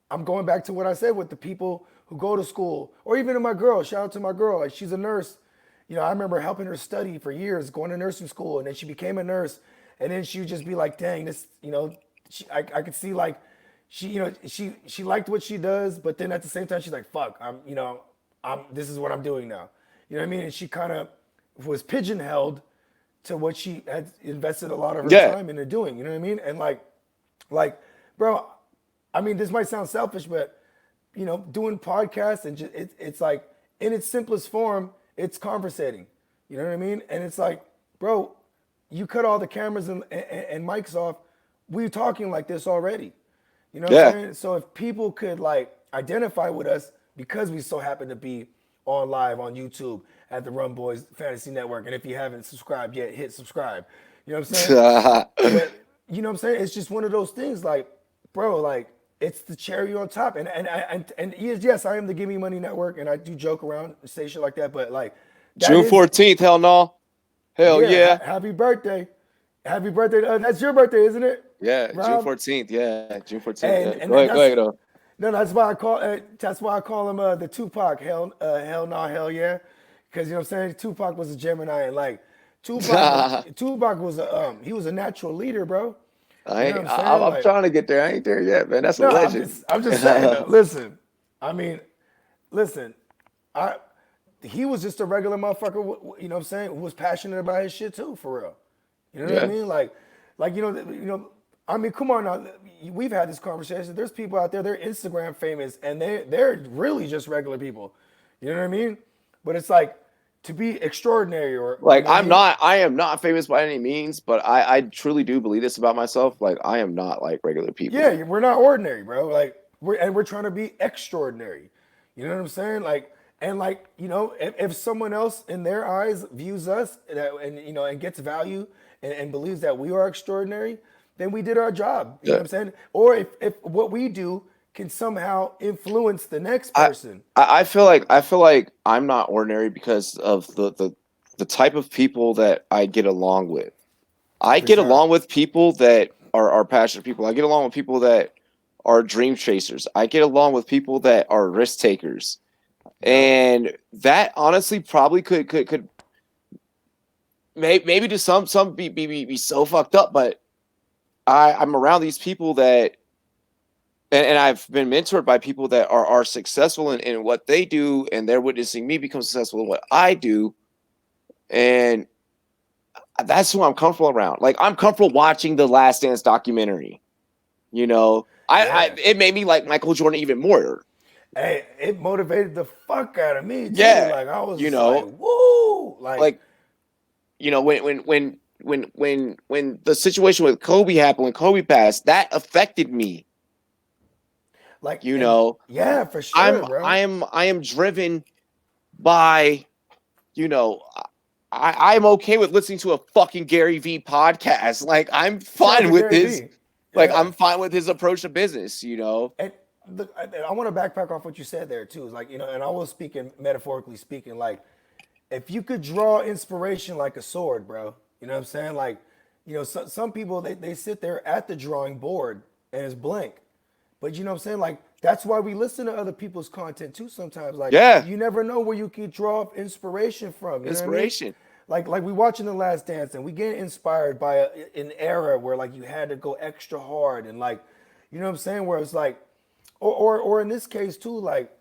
I'm going back to what I said with the people who go to school, or even my girl. Shout out to my girl. Like, she's a nurse. I remember helping her study for years, going to nursing school, and then she became a nurse, and then she would just be like, dang, this, I could see like. She liked what she does, but then at the same time she's like, fuck, this is what I'm doing now. You know what I mean? And she kind of was pigeonholed to what she had invested a lot of her time into doing. You know what I mean? And like, bro, I mean, this might sound selfish, but doing podcasts and just, it's like in its simplest form, it's conversating. You know what I mean? And it's like, bro, you cut all the cameras and mics off. We're talking like this already. You know what I'm saying? So if people could like identify with us because we so happen to be on live on YouTube at the Rumboyz Fantasy Network, and if you haven't subscribed yet, hit subscribe. You know what I'm saying? But, you know what I'm saying? It's just one of those things, like, bro, like it's the cherry on top. And yes, I am the Give Me Money Network, and I do joke around and say shit like that, but like June 14th, hell no. Hell yeah. Happy birthday. Happy birthday. That's your birthday, isn't it? Yeah, Rob? June 14th. Yeah, June 14th. And go ahead, though. No, that's why I call him the Tupac. Hell no, hell yeah. Because you know what I'm saying? Tupac was a Gemini, and like Tupac was he was a natural leader, bro. I'm trying to get there. I ain't there yet, man. That's a legend. I'm just saying. Listen, he was just a regular motherfucker. You know what I'm saying? Who was passionate about his shit too, for real. You know what I mean? Like I mean, come on now. We've had this conversation. There's people out there, they're Instagram famous, and they're really just regular people. You know what I mean? But it's like, to be extraordinary or like you know I am not famous by any means, but I truly do believe this about myself. Like I am not like regular people. Yeah, we're not ordinary, bro. Like we're trying to be extraordinary. You know what I'm saying? Like and like if someone else in their eyes views us and gets value and believes that we are extraordinary, then we did our job. You know what I'm saying? Or if what we do can somehow influence the next person. I feel like I'm not ordinary because of the type of people that I get along with. I get along with people that are passionate people. I get along with people that are dream chasers. I get along with people that are risk takers. And that honestly probably could maybe to some be so fucked up, but I'm around these people that and I've been mentored by people that are successful in what they do, and they're witnessing me become successful in what I do. And that's who I'm comfortable around. Like I'm comfortable watching the Last Dance documentary. It made me like Michael Jordan even more. Hey, it motivated the fuck out of me too. Yeah, like I was like, woo, like when the situation with Kobe happened, when Kobe passed, that affected me. Like yeah, for sure, bro. I am driven by, I'm okay with listening to a fucking Gary V podcast. Like I'm fine with his, I'm fine with his approach to business. And look, I want to backpack off what you said there too. Is like and I was speaking metaphorically speaking. Like if you could draw inspiration like a sword, bro. You know what I'm saying? Like some people they sit there at the drawing board and it's blank. But you know what I'm saying? Like, that's why we listen to other people's content too sometimes. Like, you never know where you can draw inspiration from. You know what I mean? Like we watching The Last Dance and we get inspired by an era where like you had to go extra hard and like, you know what I'm saying? Where it's like, or in this case too, like,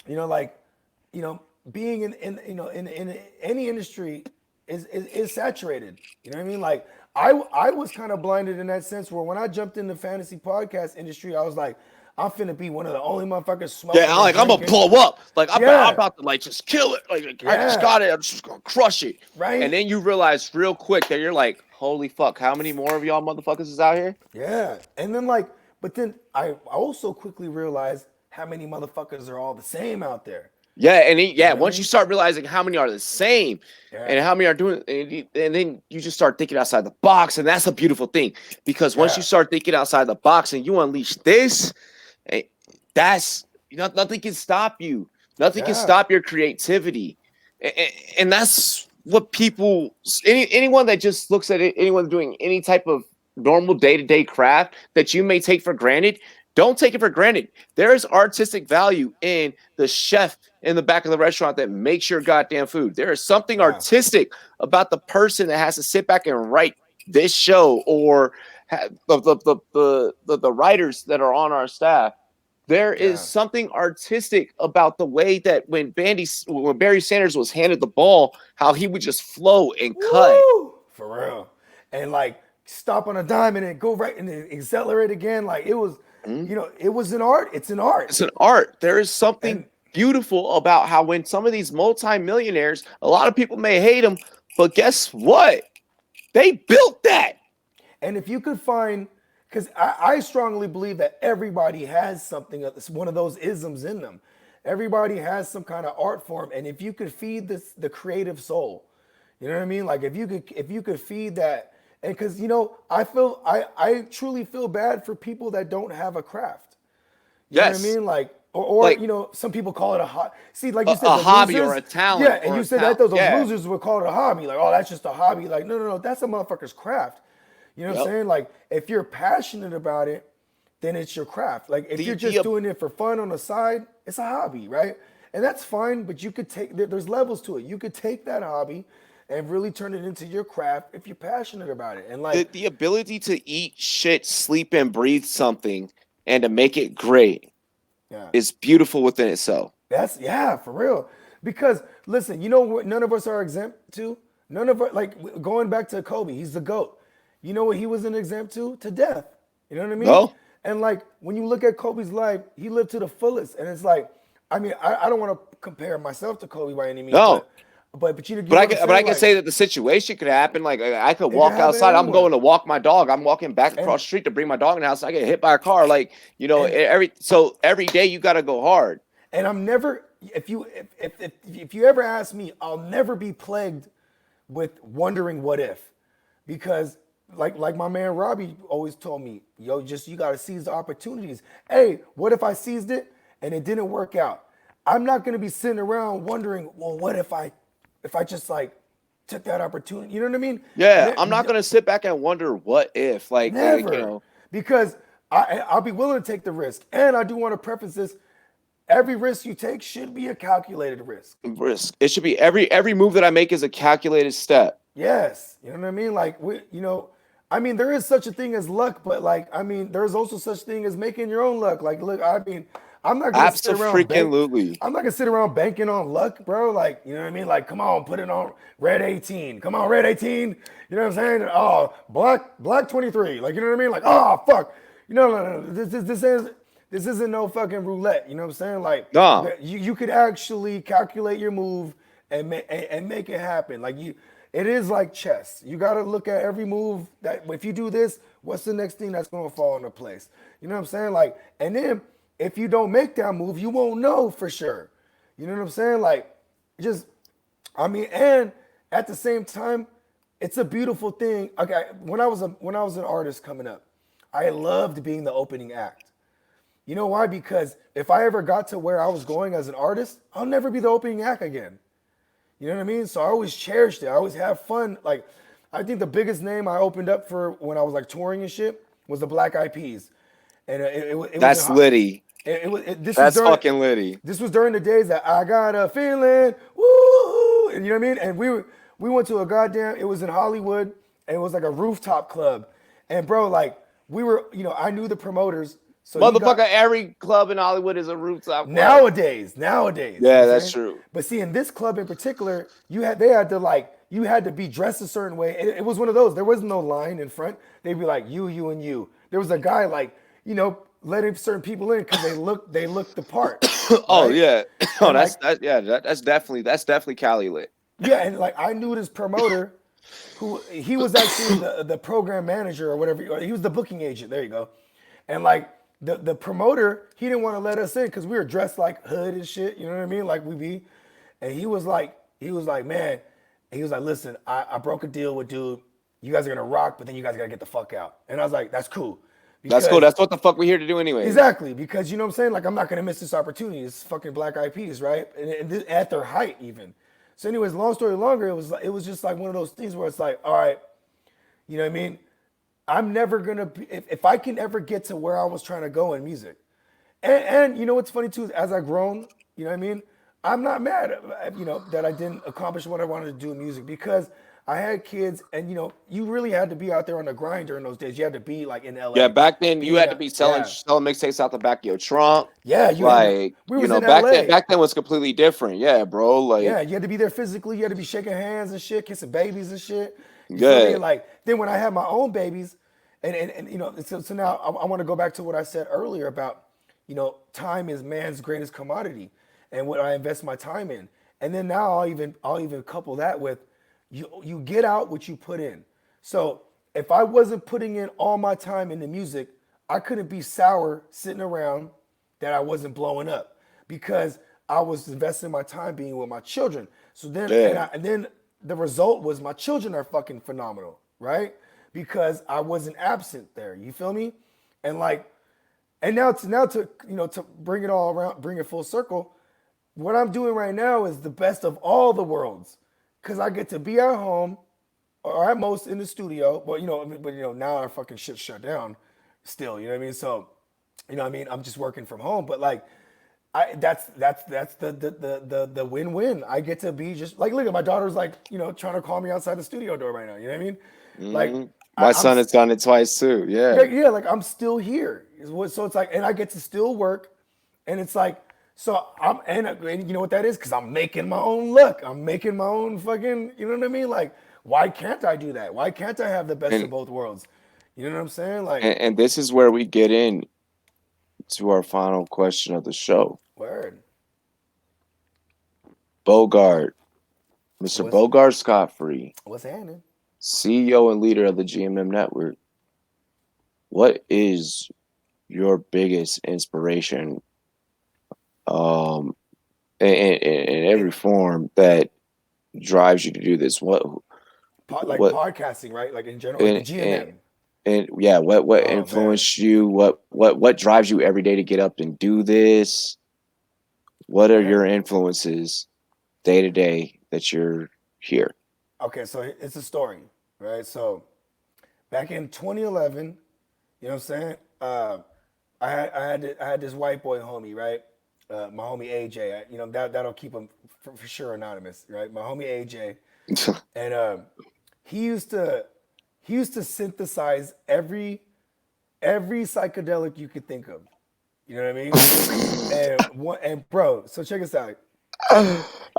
being in any industry is saturated. You know what I mean? Like, I was kind of blinded in that sense where when I jumped in the fantasy podcast industry, I was like, I'm finna be one of the only motherfuckers smoking. Yeah, I'm gonna blow up. Like I'm about to like just kill it. Like I just got it. I'm just gonna crush it. Right. And then you realize real quick that you're like, holy fuck, how many more of y'all motherfuckers is out here? Yeah. And then but then I also quickly realized how many motherfuckers are all the same out there. Yeah, and once you start realizing how many are the same and how many are doing, and then you just start thinking outside the box, and that's a beautiful thing because once you start thinking outside the box and you unleash this, that's nothing can stop you. Nothing can stop your creativity, and that's what people. Anyone that just looks at it, anyone doing any type of normal day-to-day craft that you may take for granted. Don't take it for granted. There is artistic value in the chef in the back of the restaurant that makes your goddamn food. There is something artistic about the person that has to sit back and write this show or the writers that are on our staff. There is something artistic about the way that when Barry Sanders was handed the ball, how he would just flow and cut. For real. And like stop on a dime and then go right and then accelerate again. Like it was. It was an art. It's an art. It's an art. There is something beautiful about how when some of these multimillionaires, a lot of people may hate them, but guess what? They built that. And if you could find, because I strongly believe that everybody has something, one of those isms in them. Everybody has some kind of art form. And if you could feed the creative soul, you know what I mean? Like if you could feed that. And because I truly feel bad for people that don't have a craft. You know what I mean? Like, or some people call it a hobby. See, like you said, a hobby or a talent. Yeah, and you said that those losers would call it a hobby. Like, oh, that's just a hobby. Like, no, that's a motherfucker's craft. You know what I'm saying? Like, if you're passionate about it, then it's your craft. Like, if you're just doing it for fun on the side, it's a hobby, right? And that's fine. But you could there's levels to it. You could take that hobby and really turn it into your craft if you're passionate about it. And like the ability to eat shit, sleep, and breathe something and to make it great is beautiful within itself. That's for real. Because listen, you know what none of us are exempt to? None of us, like going back to Kobe, he's the GOAT. You know what he wasn't exempt to? To death. You know what I mean? No. And like when you look at Kobe's life, he lived to the fullest. And it's like, I mean, I don't want to compare myself to Kobe by any means. No. But you know, But I can say that the situation could happen. Like I could walk outside. I'm going to walk my dog. I'm walking back across the street to bring my dog in the house. I get hit by a car. Like, you know, every day you got to go hard. And I'm never, if you ever ask me, I'll never be plagued with wondering what if, because like my man Robbie always told me, yo, you got to seize the opportunities. Hey, what if I seized it and it didn't work out? I'm not going to be sitting around wondering, well, what if I just like took that opportunity? You know what I mean? Yeah, I'm not going to sit back and wonder what if, never, you know, because I'll be willing to take the risk. And I do want to preface this. Every risk you take should be a calculated risk. It should be every move that I make is a calculated step. Yes. You know what I mean? Like, I mean, there is such a thing as luck, but like, I mean, there's also such thing as making your own luck. Like, look, I mean, I'm not gonna sit around I'm not gonna sit around banking on luck, bro. Like, you know what I mean? Like, come on, put it on red 18. Come on, red 18. You know what I'm saying? Oh, black 23. Like, you know what I mean? Like, oh fuck. You know, no. This isn't no fucking roulette. You know what I'm saying? Like, nah. You could actually calculate your move and make it happen. Like it is like chess. You got to look at every move that if you do this, what's the next thing that's going to fall into place? You know what I'm saying? Like, and then if you don't make that move, you won't know for sure. You know what I'm saying? Like, and at the same time, it's a beautiful thing. Okay, when I was an artist coming up, I loved being the opening act. You know why? Because if I ever got to where I was going as an artist, I'll never be the opening act again. You know what I mean? So I always cherished it. I always have fun. Like, I think the biggest name I opened up for when I was like touring and shit was the Black Eyed Peas. And that's litty. That's fucking litty. This was during the days that I got a feeling, woo, and you know what I mean? And we went to it was in Hollywood, and it was like a rooftop club. And bro, like, we were, I knew the promoters. So motherfucker, every club in Hollywood is a rooftop club. Nowadays. Yeah, that's true. But see, in this club in particular, you had to be dressed a certain way. It was one of those. There was no line in front. They'd be like, you, and you. There was a guy like, letting certain people in because they looked the part. Oh right? yeah. Oh, that's definitely Cali lit. Yeah, and like I knew this promoter who he was actually the program manager or whatever. He was the booking agent. There you go. And like the promoter, he didn't want to let us in because we were dressed like hood and shit. You know what I mean? Like we be. And he was like, man, he was like, listen, I broke a deal with dude. You guys are gonna rock, but then you guys gotta get the fuck out. And I was like, that's cool. That's cool. That's what the fuck we're here to do anyway. Exactly, because you know what I'm saying? Like, I'm not going to miss this opportunity. It's fucking Black Eyed Peas, right? And at their height, even. So anyways, long story longer, it was just like one of those things where it's like, all right, you know what I mean? I'm never going to be, if I can ever get to where I was trying to go in music. And you know what's funny too, as I've grown, you know what I mean? I'm not mad, that I didn't accomplish what I wanted to do in music because I had kids, and you really had to be out there on the grind during those days. You had to be like in LA. Yeah, back then you had to be selling mixtapes out the back of your trunk. Yeah, back then was completely different. Yeah, bro. Like, yeah, you had to be there physically. You had to be shaking hands and shit, kissing babies and shit. Good. Like then when I had my own babies, and so now I want to go back to what I said earlier about time is man's greatest commodity, and what I invest my time in, and then now I'll even couple that with. You get out what you put in. So if I wasn't putting in all my time into music, I couldn't be sour sitting around that I wasn't blowing up because I was investing my time being with my children. So then, and then the result was my children are fucking phenomenal, right? Because I wasn't absent there. You feel me? And like, and now to bring it all around, bring it full circle. What I'm doing right now is the best of all the worlds. Because I get to be at home, or at most in the studio. But now our fucking shit's shut down. Still, you know what I mean. So, I'm just working from home. But like, that's the win-win. I get to be just like, look at my daughter's like, trying to call me outside the studio door right now. You know what I mean? Like my son has done it twice too. Yeah. Yeah. Like I'm still here. So it's like, and I get to still work, and it's like. So and you know what that is? Because I'm making my own luck. I'm making my own fucking, you know what I mean? Like, why can't I do that? Why can't I have the best of both worlds? You know what I'm saying? Like, and this is where we get in to our final question of the show. Word. Bogart, Mr. Bogart Scott-Free. What's happening? CEO and leader of the gMm Network. What is your biggest inspiration in every form that drives you to do this? What podcasting, right? Like in general, like the gMm. And yeah, what influenced you? What drives you every day to get up and do this? What are your influences day to day that you're here? Okay, so it's a story, right? So back in 2011, you know what I'm saying? I had this white boy homie, right? My homie AJ. You know that'll keep him for sure anonymous, right? My homie AJ, and he used to synthesize every psychedelic you could think of. You know what I mean? and bro, so check this out.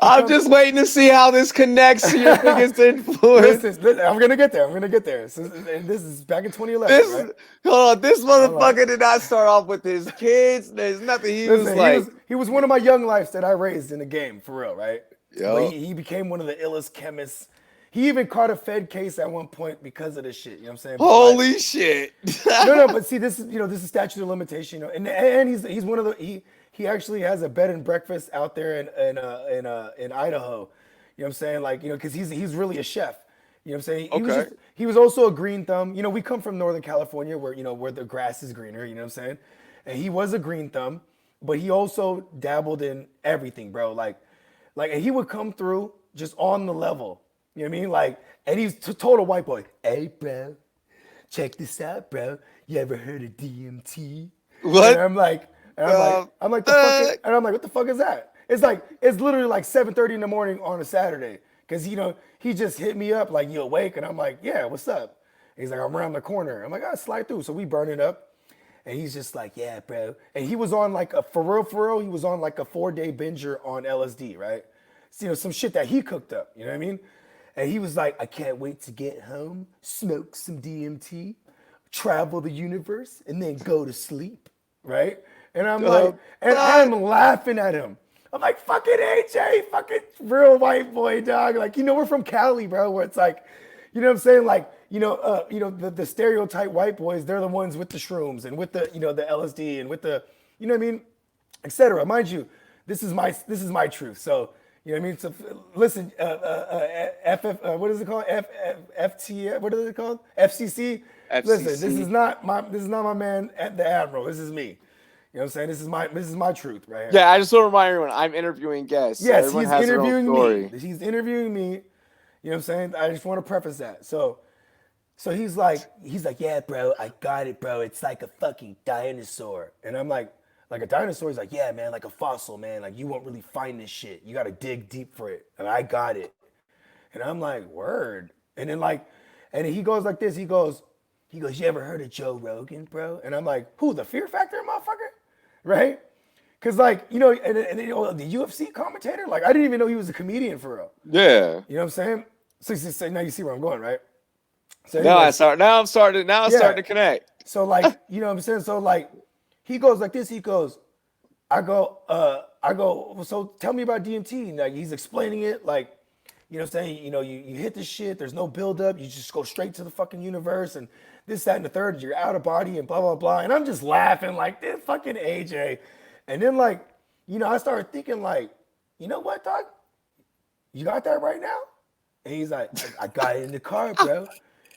I'm just waiting to see how this connects to your biggest influence. Listen, I'm gonna get there. So, and this is back in 2011. Right? Hold on, this motherfucker did not start off with his kids. There's nothing. He was one of my young lives that I raised in the game, for real, right? But he became one of the illest chemists. He even caught a Fed case at one point because of this shit. You know what I'm saying? Holy shit! No, but see, this is statute of limitation, and he's one of the he actually has a bed and breakfast out there in Idaho. You know what I'm saying? Like, you know, because he's really a chef. You know what I'm saying? He was also a green thumb. You know, we come from Northern California where the grass is greener. You know what I'm saying? And he was a green thumb, but he also dabbled in everything, bro. Like and he would come through just on the level. You know what I mean? Like, and he's total white boy. Hey, bro, check this out, bro. You ever heard of DMT? What? And I'm like, the fuck? And I'm like, what the fuck is that? It's literally like 7:30 in the morning on a Saturday, cause he just hit me up like, you awake? And I'm like, yeah, what's up? And he's like, I'm around the corner. I'm like, slide through. So we burn it up, and he's just like, yeah, bro. And he was on like for real. He was on like a 4-day binger on LSD, right? So, you know, some shit that he cooked up. You know what I mean? And he was like, I can't wait to get home, smoke some DMT, travel the universe, and then go to sleep, right? And I'm like, and I'm laughing at him. I'm like, fucking AJ, fucking real white boy, dog. Like, you know, we're from Cali, bro, where it's like, you know what I'm saying? Like, the stereotype white boys, they're the ones with the shrooms and with the, the LSD and with the, you know what I mean, et cetera. Mind you, this is my truth. So, you know what I mean? So listen, what is it called? FT, what is it called? FCC. FCC. Listen, this is not my man, the Admiral. This is me. You know what I'm saying? This is my truth right here. Yeah, I just want to remind everyone, I'm interviewing guests. Yes, he's interviewing me. He's interviewing me. You know what I'm saying? I just want to preface that. So he's like, yeah, bro, I got it, bro. It's like a fucking dinosaur. And I'm like a dinosaur? He's like, yeah, man, like a fossil, man. Like, you won't really find this shit. You got to dig deep for it. And I got it. And I'm like, word. And then and he goes like this. He goes, you ever heard of Joe Rogan, bro? And I'm like, who, the Fear Factor motherfucker? Right? Because, like, you know, and the UFC commentator, like, I didn't even know he was a comedian for real. Yeah. You know what I'm saying? So now you see where I'm going, right? So now I'm starting to connect. So, like, you know what I'm saying? So, like, he goes like this. He goes, I go, so tell me about DMT. And, like, he's explaining it, like, you know what I'm saying? You know, you hit this shit. There's no buildup. You just go straight to the fucking universe and this, that, and the third. You're out of body and blah, blah, blah. And I'm just laughing like, this fucking AJ. And then, like, you know, I started thinking, like, you know what, dog? You got that right now? And he's like, I got it in the car, bro.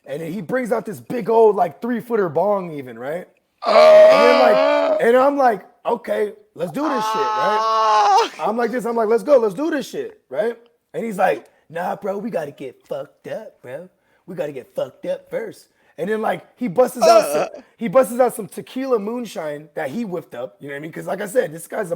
And then he brings out this big old, like, 3-footer bong even, right? And I'm like, okay, let's do this shit, right? I'm like, let's go, let's do this shit, right? And he's like, nah, bro, we gotta get fucked up, bro. We gotta get fucked up first. And then, like, he busts out some tequila moonshine that he whipped up. You know what I mean? Because, like I said, this guy's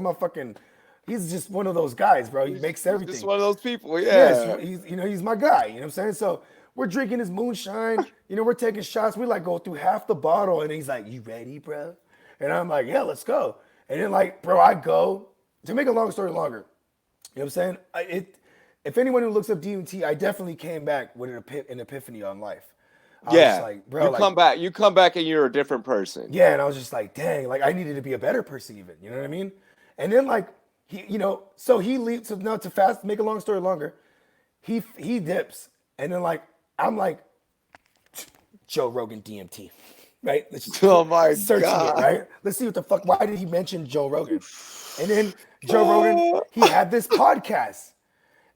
he's just one of those guys, bro. He makes everything. Just one of those people, yeah. He's my guy. You know what I'm saying? So we're drinking his moonshine. You know, we're taking shots. We like go through half the bottle, and he's like, "You ready, bro?" And I'm like, "Yeah, let's go." And then, like, bro, I go. To make a long story longer, you know what I'm saying? If anyone who looks up DMT, I definitely came back with an epiphany on life. I was like, bro, you come back and you're a different person. Yeah, and I was just like, dang, like, I needed to be a better person even. You know what I mean? And then, like, he, you know, so he leaves. So now make a long story longer. he dips, and then like I'm like Joe Rogan DMT, right? Let's just Oh my searching God. it, right? Let's see what the fuck. Why did he mention Joe Rogan? And then Joe Rogan, he had this podcast.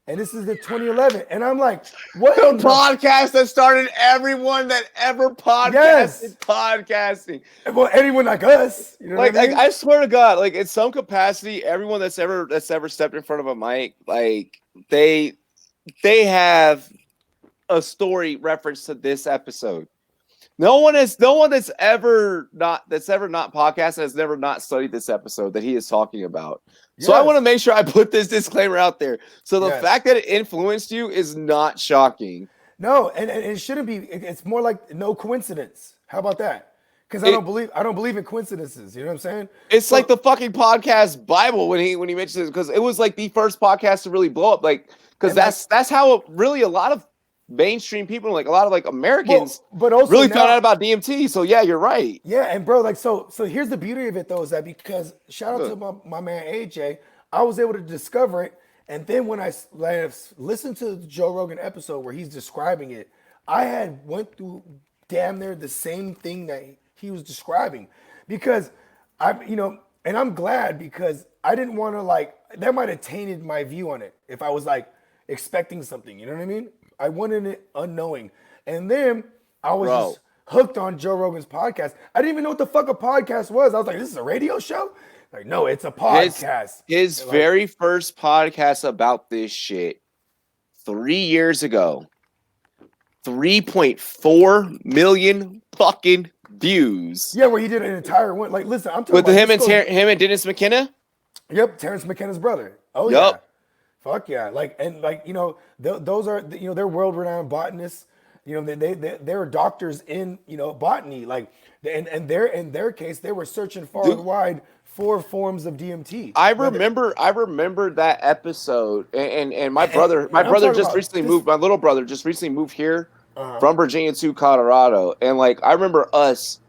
And this is the 2011. And I'm like, what? The podcast that started everyone that ever podcasted podcasting. Well, anyone like us. You know like, what I mean? I swear to God, like in some capacity, everyone that's ever stepped in front of a mic, like they have a story reference to this episode. No one that's ever not podcasted has never not studied this episode that he is talking about. So I want to make sure I put this disclaimer out there. So the fact that it influenced you is not shocking. No, and it shouldn't be. It's more like no coincidence. How about that? Because I don't believe in coincidences. You know what I'm saying? It's like the fucking podcast Bible when he mentions it, because it was like the first podcast to really blow up. Like, because that's how really a lot of mainstream people, like a lot of like Americans, but also really found out about DMT. So yeah, you're right. Yeah, and bro, like so here's the beauty of it though, is that because shout out to my man AJ, I was able to discover it, and then when I listened to the Joe Rogan episode where he's describing it, I had went through damn near the same thing that he was describing, because and I'm glad, because I didn't want to, like, that might have tainted my view on it if I was like expecting something, you know what I mean? I went in it unknowing. And then I was just hooked on Joe Rogan's podcast. I didn't even know what the fuck a podcast was. I was like, this is a radio show? Like, no, it's a podcast. His very first podcast about this shit 3 years ago. 3.4 million fucking views. Yeah, where he did an entire one. Like, listen, I'm talking with about him and Dennis McKenna? Yep, Terrence McKenna's brother. Oh, yep. Yeah. Fuck yeah. Like, and like, those are, they're world-renowned botanists. They're doctors in, botany. Like, and in their case, they were searching far and wide for forms of DMT. I remember that episode, and my little brother just recently moved here from Virginia to Colorado, and like I remember us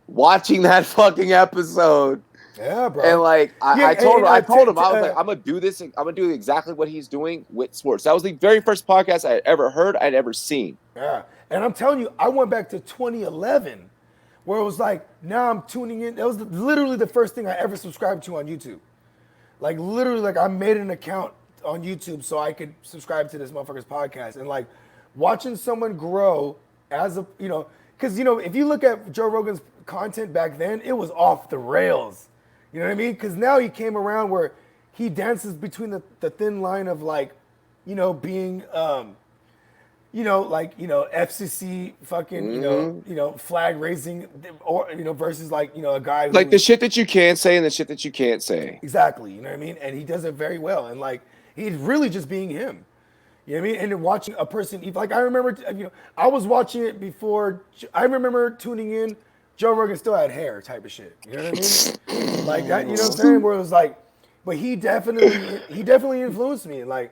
watching that fucking episode. Yeah, bro. And like I told him, I was like, I'm gonna do this. I'm gonna do exactly what he's doing with sports. That was the very first podcast I had ever heard, I'd ever seen. Yeah, and I'm telling you, I went back to 2011, where it was like, now I'm tuning in. That was literally the first thing I ever subscribed to on YouTube. Like literally, like I made an account on YouTube so I could subscribe to this motherfucker's podcast, and like watching someone grow as a, because if you look at Joe Rogan's content back then, it was off the rails. You know what I mean? Because now he came around where he dances between the thin line of like, being, FCC fucking, flag raising, or versus like, a guy who, like the shit that you can say and the shit that you can't say. Exactly. You know what I mean? And he does it very well. And like he's really just being him. You know what I mean? And then watching a person, like I remember, I was watching it before. I remember tuning in. Joe Rogan still had hair, type of shit. You know what I mean? Like that, you know what I'm saying? Where it was like, but he definitely influenced me. Like,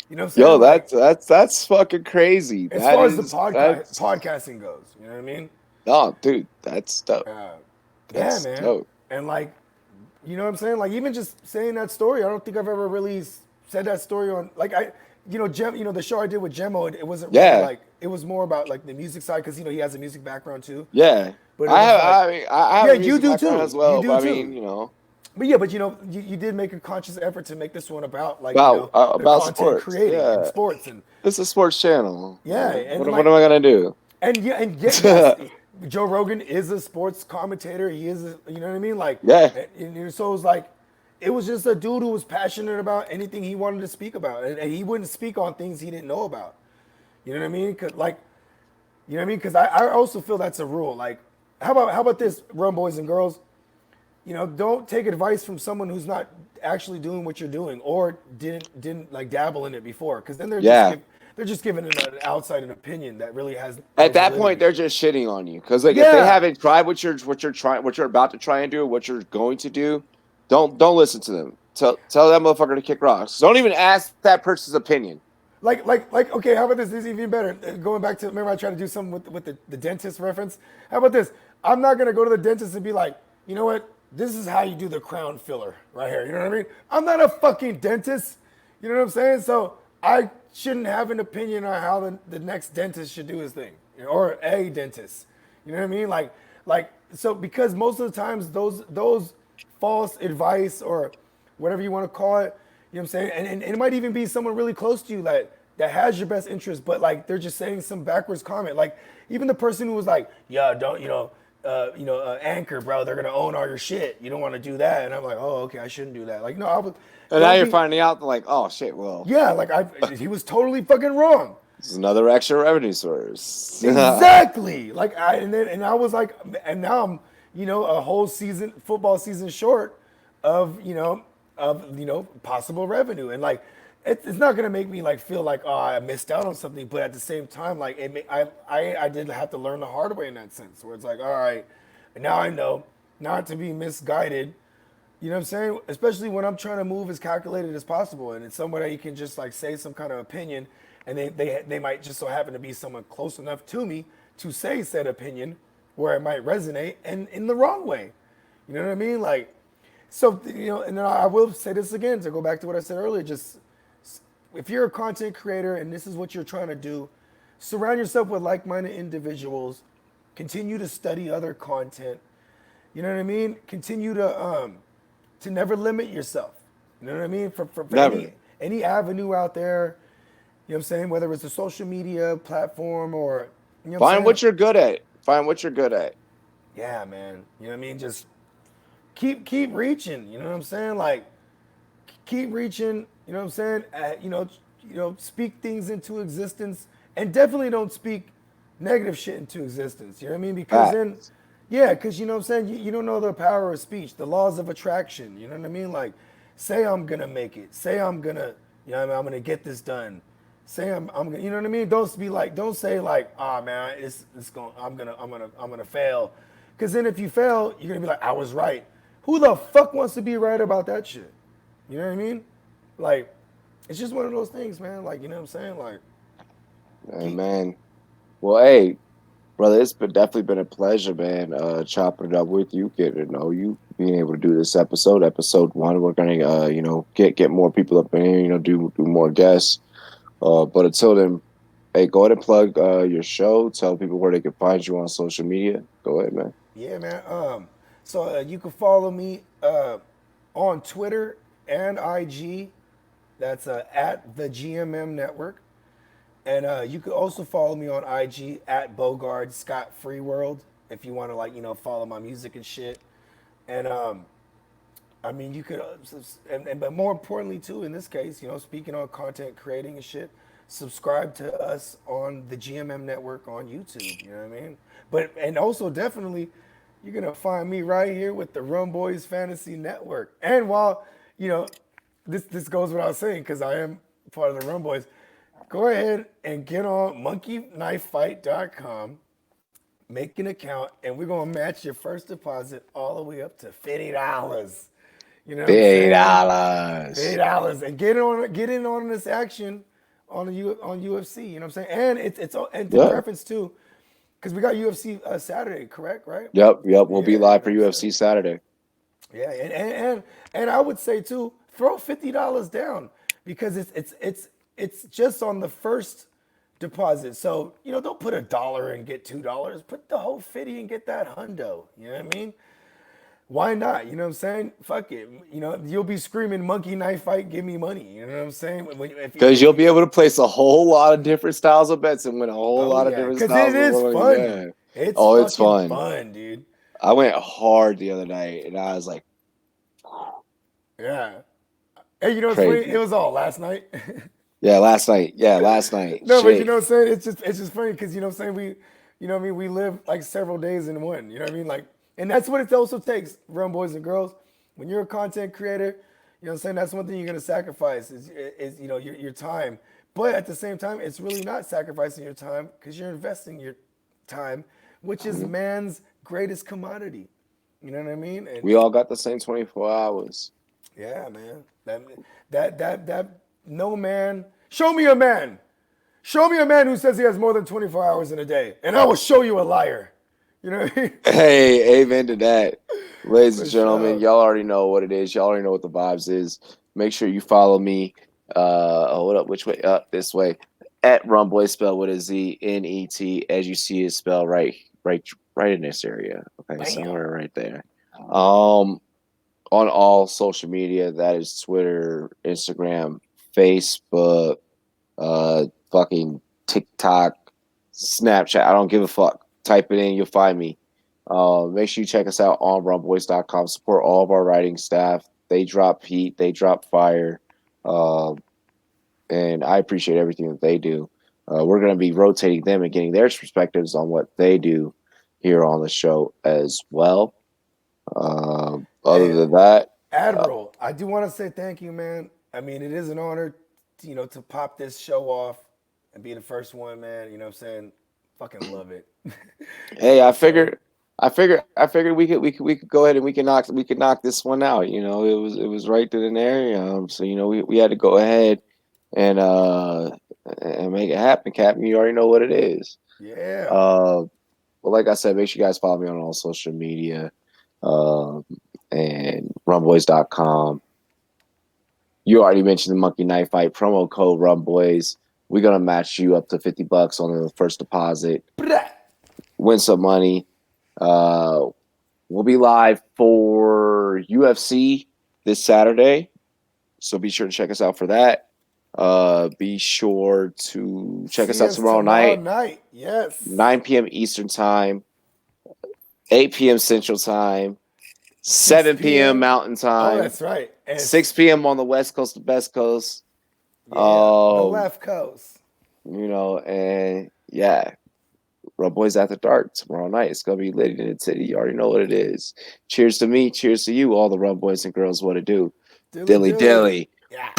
you know what I'm saying? Yo, that's fucking crazy. As far as the podcasting goes, you know what I mean? Oh, dude, that's dope. Yeah, man. Dope. And like, you know what I'm saying? Like, even just saying that story, I don't think I've ever really said that story on, like, the show I did with Gemo, it wasn't really like, it was more about like the music side, because he has a music background too. Yeah. But I have a music background as well. You do but too. I mean, But yeah, but you did make a conscious effort to make this one about like about content sports, creating and sports, and it's a sports channel. Yeah, and what am I gonna do? And yes, Joe Rogan is a sports commentator. He is, you know what I mean? Like, and so it was like, it was just a dude who was passionate about anything he wanted to speak about, and he wouldn't speak on things he didn't know about. You know what I mean? Because I also feel that's a rule. Like, how about this, Rumboyz and girls? Don't take advice from someone who's not actually doing what you're doing, or didn't like dabble in it before, because then they're just giving an outside opinion that really has. At that point, they're just shitting on you, because like if they haven't tried what you're about to try and do, what you're going to do, don't listen to them. Tell that motherfucker to kick rocks. Don't even ask that person's opinion. Like, okay, how about this? This is even better. Going back to, remember I tried to do something with the dentist reference? How about this? I'm not going to go to the dentist and be like, you know what? This is how you do the crown filler right here. You know what I mean? I'm not a fucking dentist. You know what I'm saying? So I shouldn't have an opinion on how the next dentist should do his thing, or a dentist. You know what I mean? So because most of the times those false advice or whatever you want to call it, you know what I'm saying? And it might even be someone really close to you that has your best interest, but like they're just saying some backwards comment. Like even the person who was like, yeah, don't, Anchor, bro, they're gonna own all your shit. You don't want to do that. And I'm like, oh, okay, I shouldn't do that. Like, no, I was. And now you're finding out, like, oh shit, well, yeah, like he was totally fucking wrong. this is another extra revenue source. Exactly. Like I was like, and now I'm, a whole football season short of possible revenue, and like it's not gonna make me like feel like, oh, I missed out on something, but at the same time, like I did have to learn the hard way in that sense, where it's like, all right, now I know not to be misguided. You know what I'm saying? Especially when I'm trying to move as calculated as possible, and it's somewhere that you can just like say some kind of opinion, and they might just so happen to be someone close enough to me to say said opinion where it might resonate and in the wrong way. You know what I mean? Like, so, and then I will say this again to go back to what I said earlier. Just if you're a content creator and this is what you're trying to do, surround yourself with like-minded individuals. Continue to study other content. You know what I mean? Continue to never limit yourself. You know what I mean? For any avenue out there. You know what I'm saying? Whether it's a social media platform or Find what you're good at. Find what you're good at. Yeah, man. You know what I mean? Just keep reaching. You know what I'm saying? Like keep reaching. You know what I'm saying? Speak things into existence, and definitely don't speak negative shit into existence. You know what I mean? Because because you know what I'm saying? You don't know the power of speech, the laws of attraction. You know what I mean? Like, say I'm gonna make it. Say I'm gonna, I'm gonna get this done. Say I'm gonna, you know what I mean? Don't say like, man, I'm gonna fail. Because then if you fail, you're gonna be like, I was right. Who the fuck wants to be right about that shit? You know what I mean? Like, it's just one of those things, man. Like, you know what I'm saying? Like, hey, man. Well, hey, brother, it's definitely been a pleasure, man. Chopping it up with you, getting to know you, being able to do this episode 1. We're gonna, get more people up in here, do more guests. But until then, hey, go ahead and plug your show. Tell people where they can find you on social media. Go ahead, man. Yeah, man. So you can follow me on Twitter and IG. That's at the gMm Network. And you can also follow me on IG at Bogard Scott Freeworld if you want to follow my music and shit. And you could, but more importantly too, in this case, speaking on content creating and shit, subscribe to us on the gMm Network on YouTube. You know what I mean? And also definitely, you're gonna find me right here with the Rumboyz Fantasy Network. And while this goes without saying, because I am part of the Rumboyz. Go ahead and get on monkeyknifefight.com, make an account, and we're going to match your first deposit all the way up to $50. You know, $50. $50, and get in on this action on UFC. You know what I'm saying? And it's the preference too, because we got UFC Saturday, correct? Right? Yep. We'll be live for UFC Saturday. Yeah, and I would say too, throw $50 down, because it's just on the first deposit. So, don't put $1 and get $2. Put the whole 50 and get that hundo. You know what I mean? Why not? You know what I'm saying? Fuck it. You'll be screaming monkey knife fight, give me money. You know what I'm saying? Because you'll be able to place a whole lot of different styles of bets and win a whole lot of different styles. Because it is fun. Yeah. It's fun, dude. I went hard the other night, and I was like, yeah. Hey, what's funny? It was all last night. Yeah, last night. No, but you know what I'm saying? It's just funny because, what I'm saying, we live like several days in one. You know what I mean? Like, and that's what it also takes, boys and girls. When you're a content creator, you know what I'm saying, that's one thing you're gonna sacrifice is your time. But at the same time, it's really not sacrificing your time, because you're investing your time, which is man's greatest commodity. You know what I mean? And we all got the same 24 hours. Yeah, man. That no man. Show me a man. Show me a man who says he has more than 24 hours in a day, and I will show you a liar. You know what I mean? Hey, amen to that. Ladies and gentlemen, y'all already know what it is. Y'all already know what the vibes is. Make sure you follow me Hold up, which way? Up this way. At Rumboyz, spelled with a Z, Net, as you see it spelled right in this area. Okay, Bam. somewhere right there. On all social media, that is Twitter, Instagram, Facebook, fucking TikTok, Snapchat. I don't give a fuck. Type it in, you'll find me. Make sure you check us out on rumboyz.com. Support all of our writing staff. They drop heat, they drop fire. And I appreciate everything that they do. We're going to be rotating them and getting their perspectives on what they do here on the show as well. Other than that, Admiral, I do want to say thank you, man. I mean, it is an honor, to pop this show off and be the first one, man. You know what I'm saying? Fucking love it. hey, I figured we could go ahead and we could knock this one out. It was right then and there. So we had to go ahead and make it happen, Captain. You already know what it is. Yeah. Well, like I said, make sure you guys follow me on all social media. And rumboyz.com. You already mentioned the Monkey Knife Fight promo code Rumboyz. We're gonna match you up to $50 on the first deposit. Win some money. We'll be live for UFC this Saturday, so be sure to check us out for that. Be sure to check us out tomorrow night. Yes. 9 p.m. Eastern Time, 8 p.m. Central Time. 7 p.m. Mountain Time. Oh, that's right. And 6 p.m. on the West Coast to Best Coast. Yeah, the left coast. And yeah, Rumboyz After Dark tomorrow night. It's gonna be lit in the city. You already know what it is. Cheers to me. Cheers to you, all the Rumboyz and girls. What to do? Dilly dilly. Yeah.